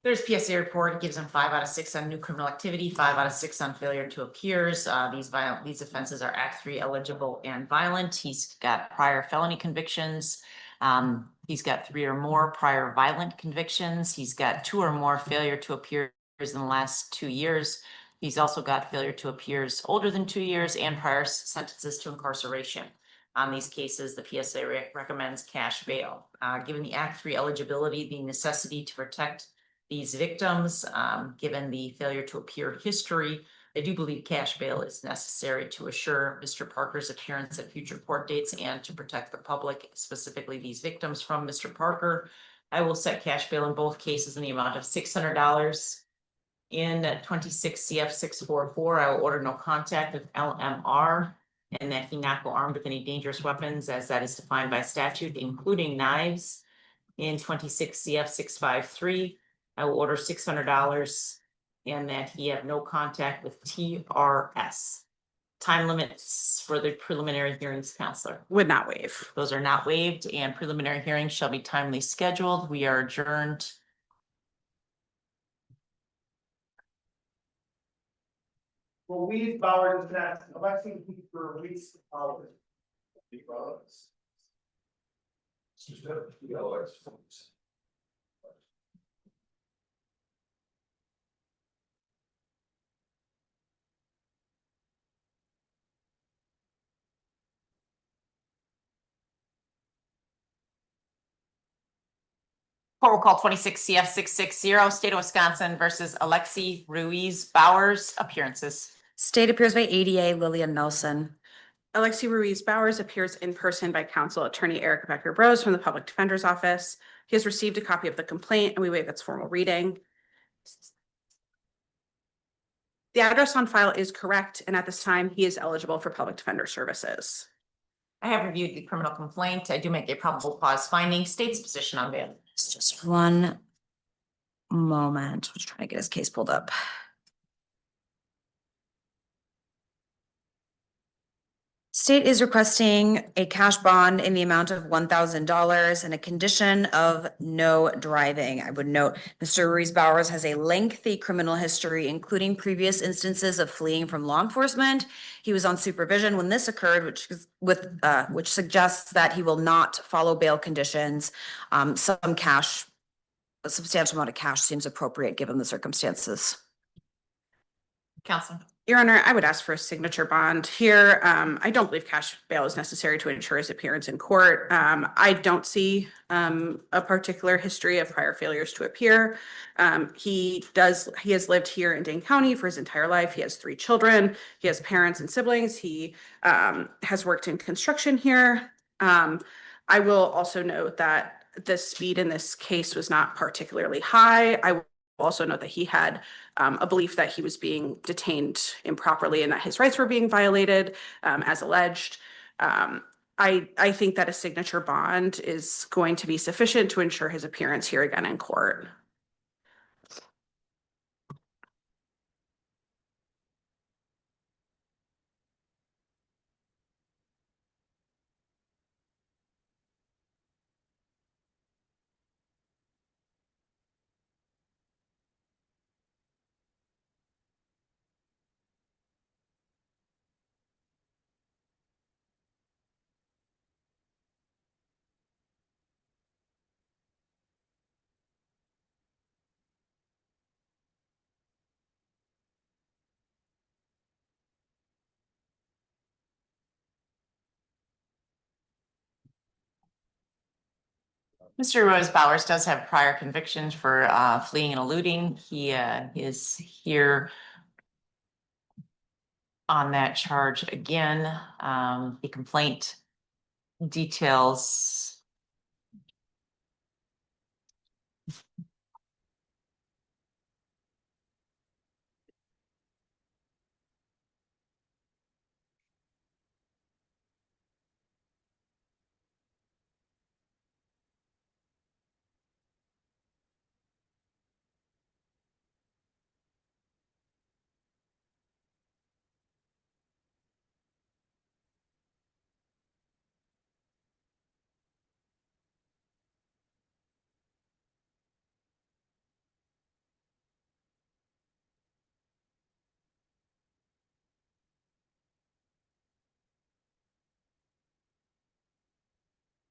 There's PSA report, it gives him 5 out of 6 on new criminal activity, 5 out of 6 on failure to appears. These offenses are Act 3 eligible and violent. He's got prior felony convictions. He's got 3 or more prior violent convictions. He's got 2 or more failure to appears in the last 2 years. He's also got failure to appears older than 2 years and prior sentences to incarceration. On these cases, the PSA recommends cash bail. Given the Act 3 eligibility, the necessity to protect these victims, given the failure to appear history, I do believe cash bail is necessary to assure Mr. Parker's appearance at future court dates and to protect the public, specifically these victims, from Mr. Parker. I will set cash bail in both cases in the amount of $600. In 26 CF 644, I will order no contact with LMR, and that he not go armed with any dangerous weapons, as that is defined by statute, including knives. In 26 CF 653, I will order $600, and that he have no contact with TRS. Time limits for the preliminary hearings, Counselor. Would not waive. Those are not waived, and preliminary hearings shall be timely scheduled. We are adjourned. RUIZ-BOWERS is next. Election for RUIZ-BOWERS. Court will call 26 CF 660, State of Wisconsin versus Alexi RUIZ-BOWERS, appearances. State appears by ADA Lillian Nelson. Alexi RUIZ-BOWERS appears in person by counsel attorney Erica Becker-Bros from the Public Defender's Office. He has received a copy of the complaint and we waive its formal reading. The address on file is correct, and at this time, he is eligible for public defender services. I have reviewed the criminal complaint. I do make a probable cause finding. State's position on bail. It's just one moment. I'm just trying to get his case pulled up. State is requesting a cash bond in the amount of $1,000 and a condition of no driving. I would note, Mr. RUIZ-BOWERS has a lengthy criminal history, including previous instances of fleeing from law enforcement. He was on supervision when this occurred, which suggests that he will not follow bail conditions. A substantial amount of cash seems appropriate given the circumstances. Counsel. Your Honor, I would ask for a signature bond here. I don't believe cash bail is necessary to ensure his appearance in court. I don't see a particular history of prior failures to appear. He has lived here in Dane County for his entire life. He has 3 children. He has parents and siblings. He has worked in construction here. I will also note that the speed in this case was not particularly high. I will also note that he had a belief that he was being detained improperly and that his rights were being violated, as alleged. I think that a signature bond is going to be sufficient to ensure his appearance here again in court. Mr. RUIZ-BOWERS does have prior convictions for fleeing and eluding. He is here on that charge again. The complaint details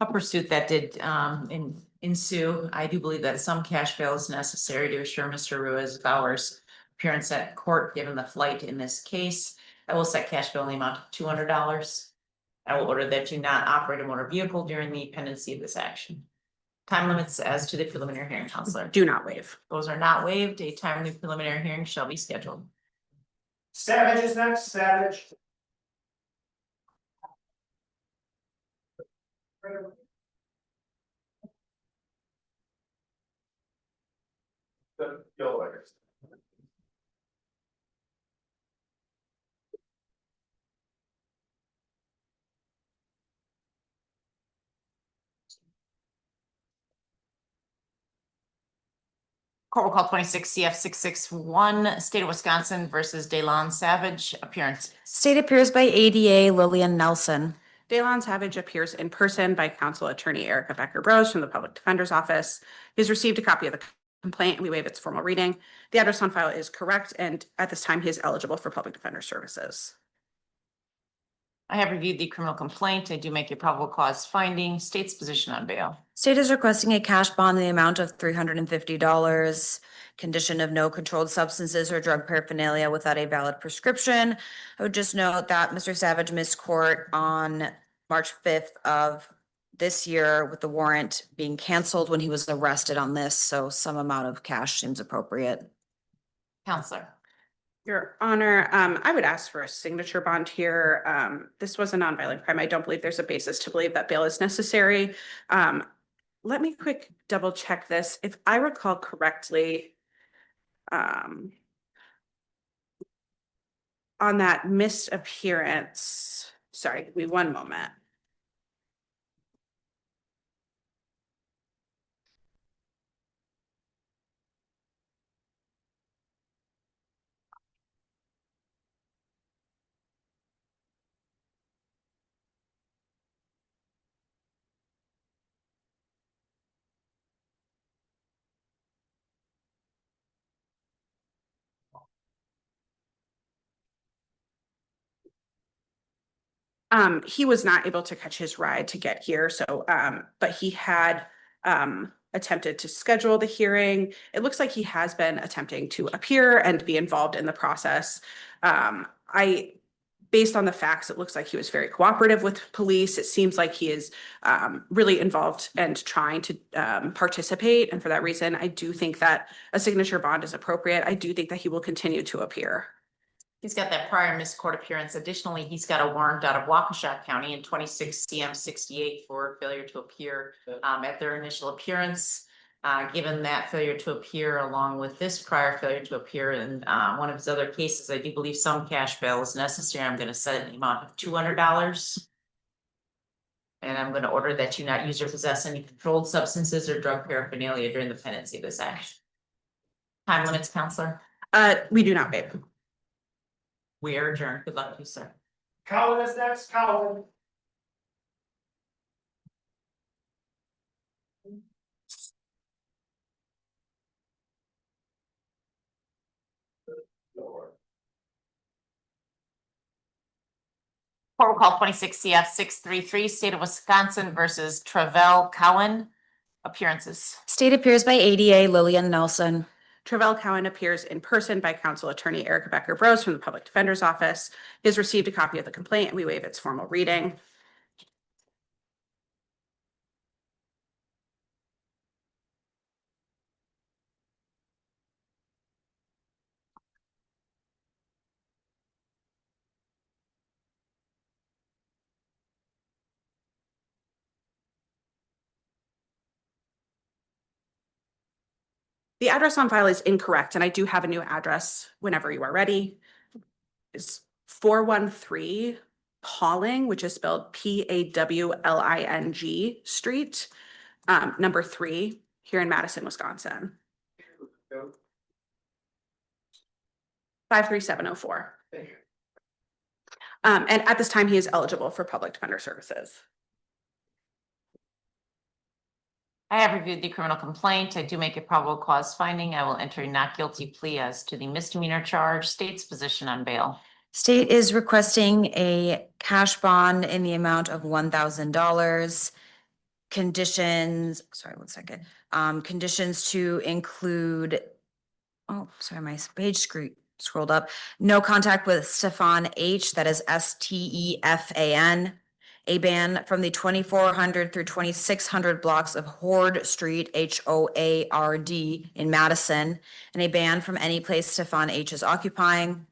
a pursuit that did ensue. I do believe that some cash bail is necessary to assure Mr. RUIZ-BOWERS' appearance at court, given the flight in this case. I will set cash bail in the amount of $200. I will order that you not operate a motor vehicle during the pendency of this action. Time limits as to the preliminary hearing, Counselor. Do not waive. Those are not waived. A timely preliminary hearing shall be scheduled. Savage is next, Savage. Court will call 26 CF 661, State of Wisconsin versus Delon Savage, appearance. State appears by ADA Lillian Nelson. Delon Savage appears in person by counsel attorney Erica Becker-Bros from the Public Defender's Office. He's received a copy of the complaint and we waive its formal reading. The address on file is correct, and at this time he is eligible for public defender services. I have reviewed the criminal complaint. I do make a probable cause finding. State's position on bail. State is requesting a cash bond in the amount of $350, condition of no controlled substances or drug paraphernalia without a valid prescription. I would just note that Mr. Savage missed court on March 5th of this year with the warrant being canceled when he was arrested on this, so some amount of cash seems appropriate. Counselor. Your Honor, I would ask for a signature bond here. This was a nonviolent crime. I don't believe there's a basis to believe that bail is necessary. Let me quick double check this. If I recall correctly, on that missed appearance, sorry, give me one moment. He was not able to catch his ride to get here, so, but he had, attempted to schedule the hearing. It looks like he has been attempting to appear and be involved in the process. Based on the facts, it looks like he was very cooperative with police. It seems like he is, really involved and trying to, participate. And for that reason, I do think that a signature bond is appropriate. I do think that he will continue to appear. He's got that prior missed court appearance. Additionally, he's got a warrant out of Waukesha County in 26 CM 68 for failure to appear at their initial appearance. Given that failure to appear along with this prior failure to appear in one of his other cases, I do believe some cash bail is necessary. I'm going to set an amount of $200. And I'm going to order that you not use or possess any controlled substances or drug paraphernalia during the pendency of this action. Time limits, Counselor. We do not waive. We are adjourned. Good luck to you, sir. Cowan is next, Cowan. Court will call 26 CF 633, State of Wisconsin versus TREVELL Cowan. Appearances. State appears by ADA Lillian Nelson. TREVELL Cowan appears in person by counsel attorney Erica Becker-Brose from the Public Defender's Office. He has received a copy of the complaint and we waive its formal reading. The address on file is incorrect, and I do have a new address whenever you are ready. It's 413 Pawling, which is spelled Pawling Street, number 3, here in Madison, Wisconsin. 53704. And at this time, he is eligible for public defender services. I have reviewed the criminal complaint. I do make a probable cause finding. I will enter a not guilty plea as to the misdemeanor charge. State's position on bail. State is requesting a cash bond in the amount of $1,000. Conditions, sorry, 1 second. Conditions to include, oh, sorry, my page scrolled up. No contact with Stefan H, that is STEFAN. A ban from the 2400 through 2600 blocks of Hoard Street, HOARD in Madison, and a ban from any place Stefan H is occupying.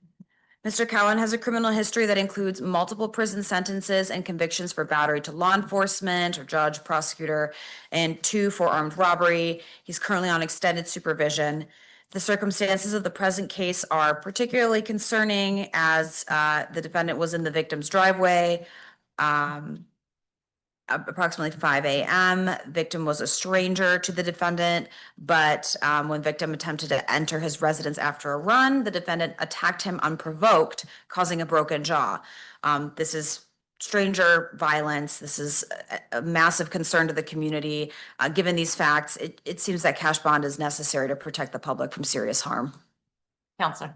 Mr. Cowan has a criminal history that includes multiple prison sentences and convictions for battery to law enforcement or judge, prosecutor, and 2 for armed robbery. He's currently on extended supervision. The circumstances of the present case are particularly concerning as the defendant was in the victim's driveway approximately 5 a.m. Victim was a stranger to the defendant, but when victim attempted to enter his residence after a run, the defendant attacked him unprovoked, causing a broken jaw. This is stranger violence. This is a massive concern to the community. Given these facts, it seems that cash bond is necessary to protect the public from serious harm. Counselor.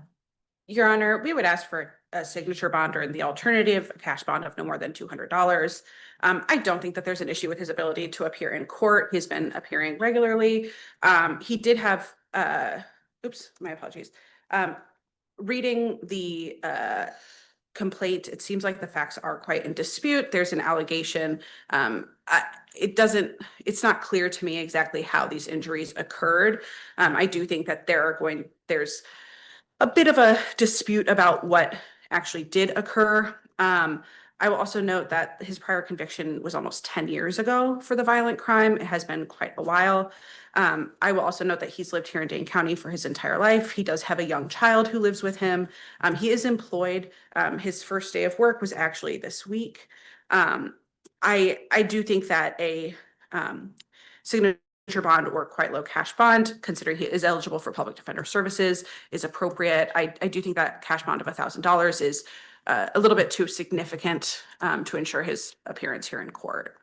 Your Honor, we would ask for a signature bond or in the alternative, a cash bond of no more than $200. I don't think that there's an issue with his ability to appear in court. He's been appearing regularly. He did have, oops, my apologies. Reading the complaint, it seems like the facts are quite in dispute. There's an allegation. it's not clear to me exactly how these injuries occurred. I do think that there's a bit of a dispute about what actually did occur. I will also note that his prior conviction was almost 10 years ago for the violent crime. It has been quite a while. I will also note that he's lived here in Dane County for his entire life. He does have a young child who lives with him. He is employed. His first day of work was actually this week. I do think that a signature bond or quite low cash bond, considering he is eligible for public defender services, is appropriate. I do think that cash bond of $1,000 is a little bit too significant to ensure his appearance here in court.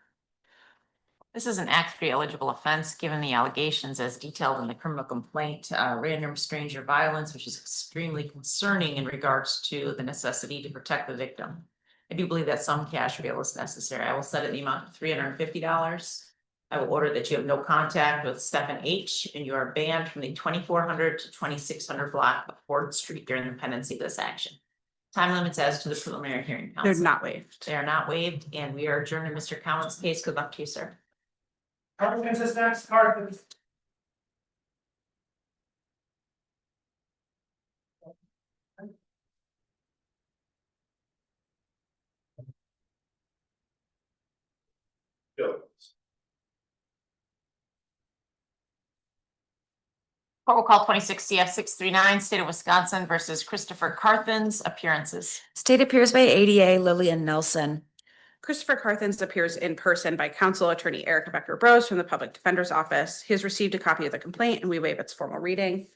This is an Act 3 eligible offense, given the allegations as detailed in the criminal complaint, random stranger violence, which is extremely concerning in regards to the necessity to protect the victim. I do believe that some cash bail is necessary. I will set it in the amount of $350. I will order that you have no contact with Stephen H. and you are banned from the 2400 to 2600 block of Ford Street during the pendency of this action. Time limits as to the preliminary hearing. They're counsel. not waived. They are not waived, and we are adjourned in Mr. Cowan's case. Good luck to you, sir. Carthen's is next, Carthen's. Court will call 26 CF 639, State of Wisconsin versus Christopher Carthens. Appearances. State appears by ADA Lillian Nelson. Christopher Carthens appears in person by counsel attorney Erica Becker-Brose from the Public Defender's Office. He has received a copy of the complaint and we waive its formal reading.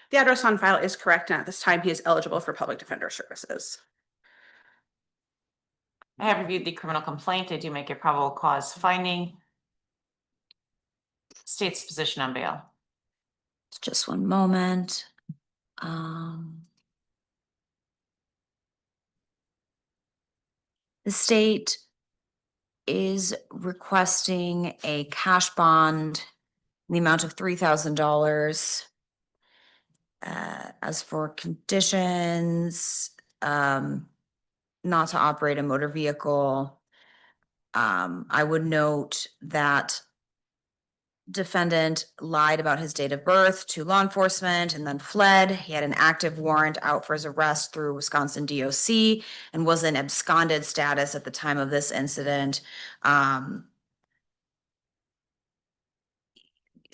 The address on file is correct, and at this time he is eligible for public defender services. I have reviewed the criminal complaint. I do make a probable cause finding. State's position on bail. Just one moment. The state is requesting a cash bond in the amount of $3,000. As for conditions, not to operate a motor vehicle. I would note that defendant lied about his date of birth to law enforcement and then fled. He had an active warrant out for his arrest through Wisconsin DOC and was in absconded status at the time of this incident.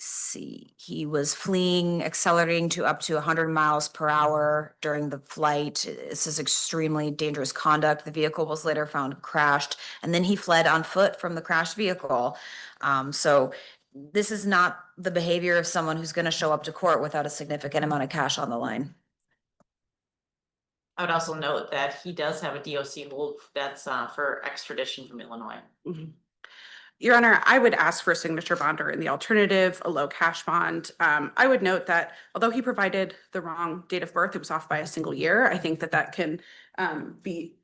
See, he was fleeing, accelerating to up to 100 miles per hour during the flight. This is extremely dangerous conduct. The vehicle was later found crashed, and then he fled on foot from the crashed vehicle. So this is not the behavior of someone who's going to show up to court without a significant amount of cash on the line. I would also note that he does have a DOC hold that's for extradition from Illinois. Mhm. Your Honor, I would ask for a signature bonder in the alternative, a low cash bond. I would note that although he provided the wrong date of birth, it was off by a single year. I think that that can be.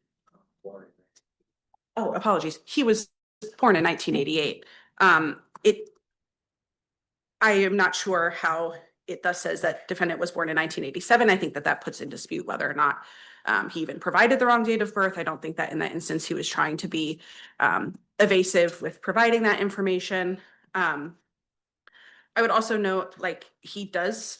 Oh, apologies. He was born in 1988. I am not sure how it thus says that defendant was born in 1987. I think that that puts in dispute whether or not he even provided the wrong date of birth. I don't think that in that instance he was trying to be evasive with providing that information. I would also note, like, he does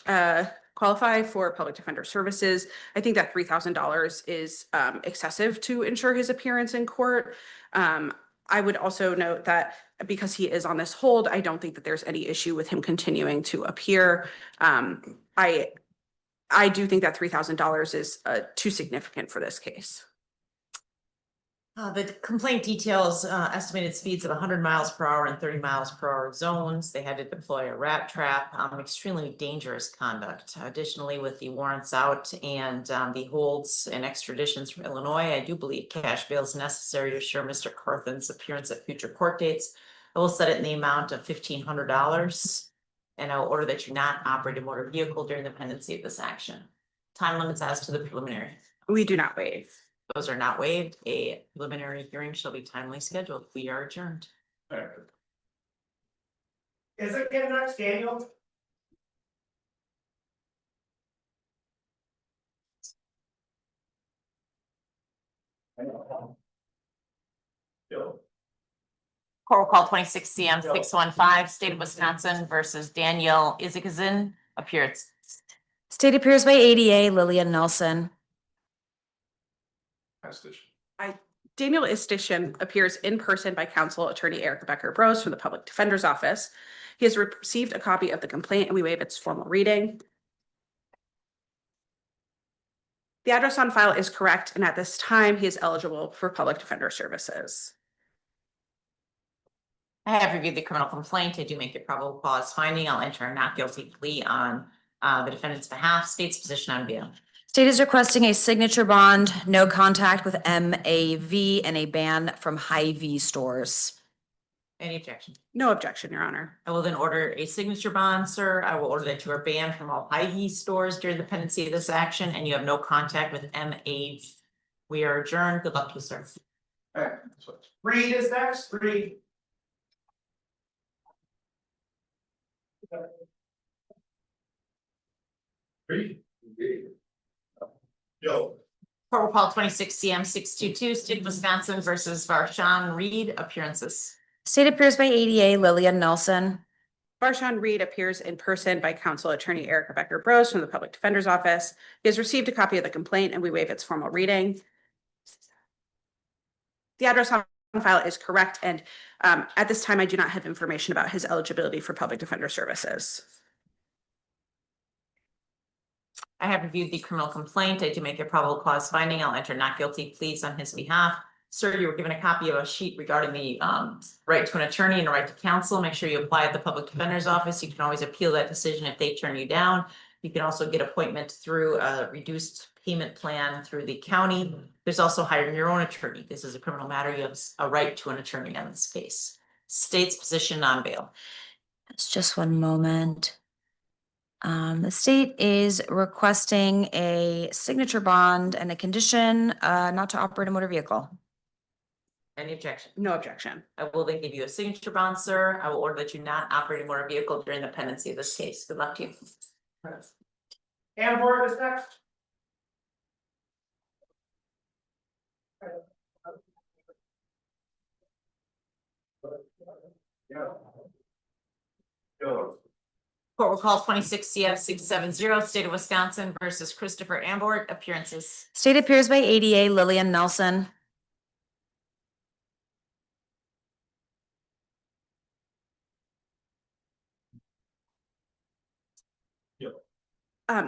qualify for public defender services. I think that $3,000 is excessive to ensure his appearance in court. I would also note that because he is on this hold, I don't think that there's any issue with him continuing to appear. I do think that $3,000 is too significant for this case. The complaint details estimated speeds of 100 miles per hour and 30 miles per hour zones. They had to deploy a rat trap, extremely dangerous conduct. Additionally, with the warrants out and the holds and extraditions from Illinois, I do believe cash bail is necessary to assure Mr. Carthen's appearance at future court dates. I will set it in the amount of $1,500, and I will order that you not operate a motor vehicle during the pendency of this action. Time limits as to the preliminary. We do not waive. Those are not waived. A preliminary hearing shall be timely scheduled. We are adjourned. Is it getting next, Daniel? Court will call 26 CM 615, State of Wisconsin versus Danielle Izikazin, appearance. State appears by ADA Lillian Nelson. Daniel Istishan appears in person by counsel attorney Erica Becker-Brose from the Public Defender's Office. He has received a copy of the complaint and we waive its formal reading. The address on file is correct, and at this time, he is eligible for public defender services. I have reviewed the criminal complaint. I do make a probable cause finding. I'll enter a not guilty plea on the defendant's behalf. State's position on bail. State is requesting a signature bond, no contact with MAV, and a ban from Hy-Vee stores. Any objection? No objection, Your Honor. I will then order a signature bond, sir. I will order that you are banned from all Hy-Vee stores during the pendency of this action, and you have no contact with MAV. We are adjourned. Good luck to you, sir. Alright, Reed is next, Reed. Reed. Yo. Court will call 26 CM 622, State of Wisconsin versus Varshawn Reed, appearances. State appears by ADA Lillian Nelson. Varshawn Reed appears in person by counsel attorney Erica Becker-Brose from the Public Defender's Office. He has received a copy of the complaint and we waive its formal reading. The address on file is correct, and at this time, I do not have information about his eligibility for public defender services. I have reviewed the criminal complaint. I do make a probable cause finding. I'll enter not guilty pleas on his behalf. Sir, you were given a copy of a sheet regarding the right to an attorney and a right to counsel. Make sure you apply at the Public Defender's Office. You can always appeal that decision if they turn you down. You can also get appointment through a reduced payment plan through the county. There's also hiring your own attorney. This is a criminal matter. You have a right to an attorney on this case. State's position on bail. It's just one moment. The state is requesting a signature bond and a condition not to operate a motor vehicle. Any objection? No objection. I will then give you a signature bond, sir. I will order that you not operate a motor vehicle during the pendency of this case. Good luck to you. Amber is next. Court will call 26 CF 670, State of Wisconsin versus Christopher Ambort, appearances. State appears by ADA Lillian Nelson.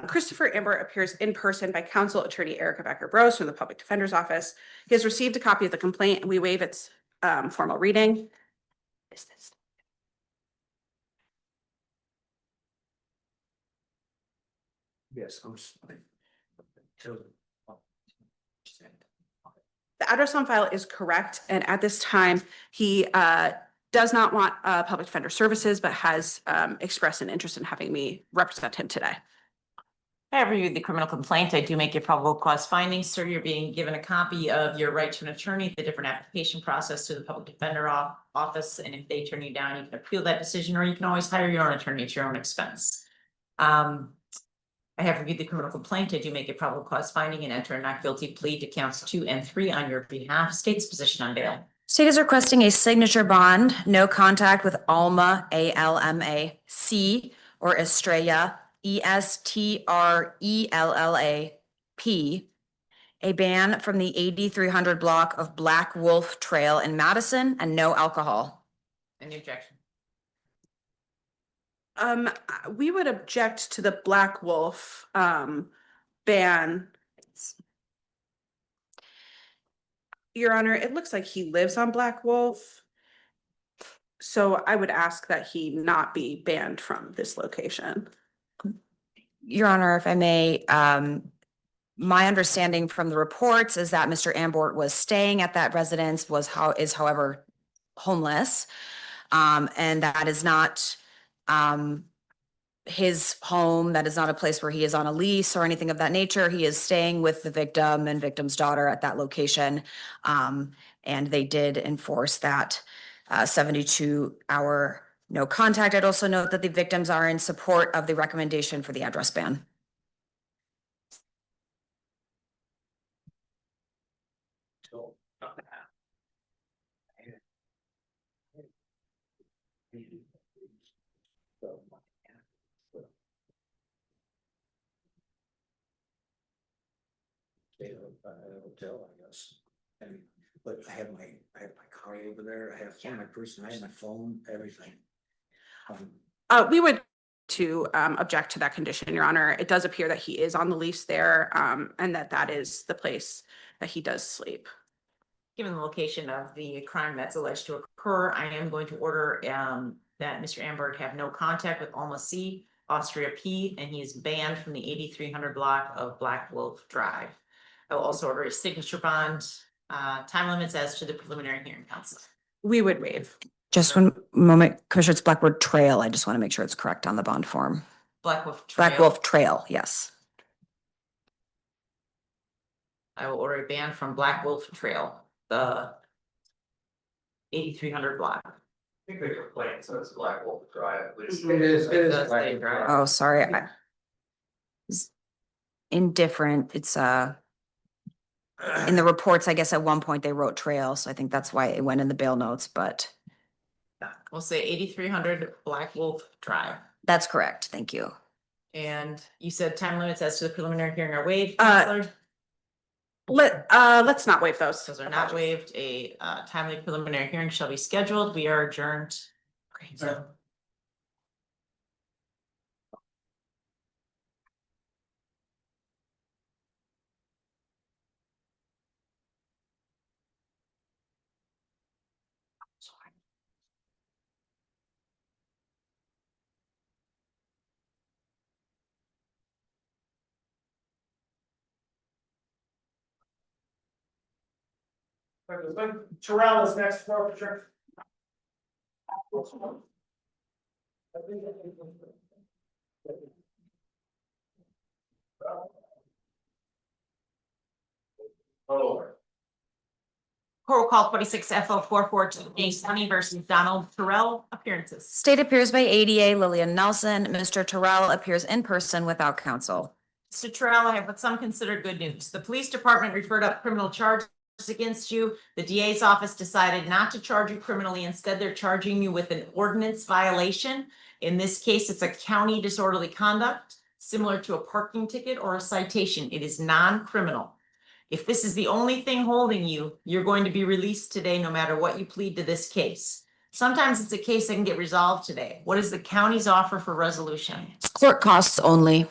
Christopher Amber appears in person by counsel attorney Erica Becker-Brose from the Public Defender's Office. He has received a copy of the complaint and we waive its formal reading. Yes, The address on file is correct, and at this time, he does not want public defender services, but has expressed an interest in having me represent him today. I have reviewed the criminal complaint. I do make a probable cause finding. Sir, you're being given a copy of your right to an attorney, the different application process through the Public Defender Office. And if they turn you down, you can appeal that decision, or you can always hire your own attorney at your own expense. I have reviewed the criminal complaint. I do make a probable cause finding and enter a not guilty plea to counts 2 and 3 on your behalf. State's position on bail. State is requesting a signature bond, no contact with Alma, ALMA-C, or Estrella, ESTRELLA-P, a ban from the 8300 block of Black Wolf Trail in Madison, and no alcohol. Any objection? We would object to the Black Wolf ban. Your Honor, it looks like he lives on Black Wolf. So I would ask that he not be banned from this location. Your Honor, if I may, my understanding from the reports is that Mr. Ambort was staying at that residence, is however homeless. And that is not his home. That is not a place where he is on a lease or anything of that nature. He is staying with the victim and victim's daughter at that location. And they did enforce that 72-hour no contact. I'd also note that the victims are in support of the recommendation for the address ban. Hotel, I guess. And, but I have my car over there, I have my person, I have my phone, everything. We would to object to that condition, Your Honor. It does appear that he is on the lease there, and that is the place that he does sleep. Given the location of the crime that's alleged to occur, I am going to order that Mr. Amberg have no contact with Alma C, Austria P, and he is banned from the 8300 block of Black Wolf Drive. I will also order a signature bond, time limits as to the preliminary hearing, counsel. We would waive. Just one moment, Commissioner, it's Blackwood Trail. I just want to make sure it's correct on the bond form. Black Wolf Trail. Black Wolf Trail, yes. I will order a ban from Black Wolf Trail, the 8300 block. I think they complained, so it's Black Wolf Drive, at least. It is Does Black say Wolf drive. Drive. Oh, sorry. It's indifferent. It's in the reports, I guess at one point they wrote trail, so I think that's why it went in the bail notes, but We'll say 8300 Black Wolf Drive. that's correct. Thank you. And you said time limits as to the preliminary hearing are waived, Uh, counselor? Let's not waive those. Those are not waived. A timely preliminary hearing shall be scheduled. We are adjourned. Okay, so. Terrell is next forfeiture. Oh. Court call 46 FO 442 Dane County versus Donald Terrell, appearances. State appears by ADA Lillian Nelson. Mr. Terrell appears in person without counsel. Mr. Terrell, I have what some consider good news. The police department referred up criminal charges against you. The DA's office decided not to charge you criminally. Instead, they're charging you with an ordinance violation. In this case, it's a county disorderly conduct, similar to a parking ticket or a citation. It is non-criminal. If this is the only thing holding you, you're going to be released today, no matter what you plead to this case. Sometimes it's a case that can get resolved today. What is the county's offer for resolution? It's court costs only.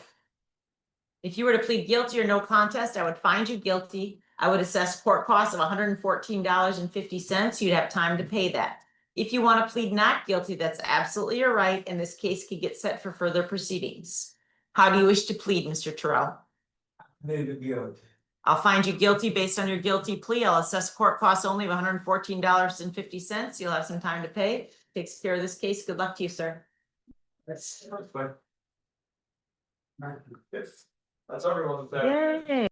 If you were to plead guilty or no contest, I would find you guilty. I would assess court costs of $114.50. You'd have time to pay that. If you want to plead not guilty, that's absolutely your right, and this case could get set for further proceedings. How do you wish to plead, Mr. Terrell? Maybe guilty. I'll find you guilty based on your guilty plea. I'll assess court costs only of $114.50. You'll have some time to pay. Takes care of this case. Good luck to you, sir. That's everyone's. Yay.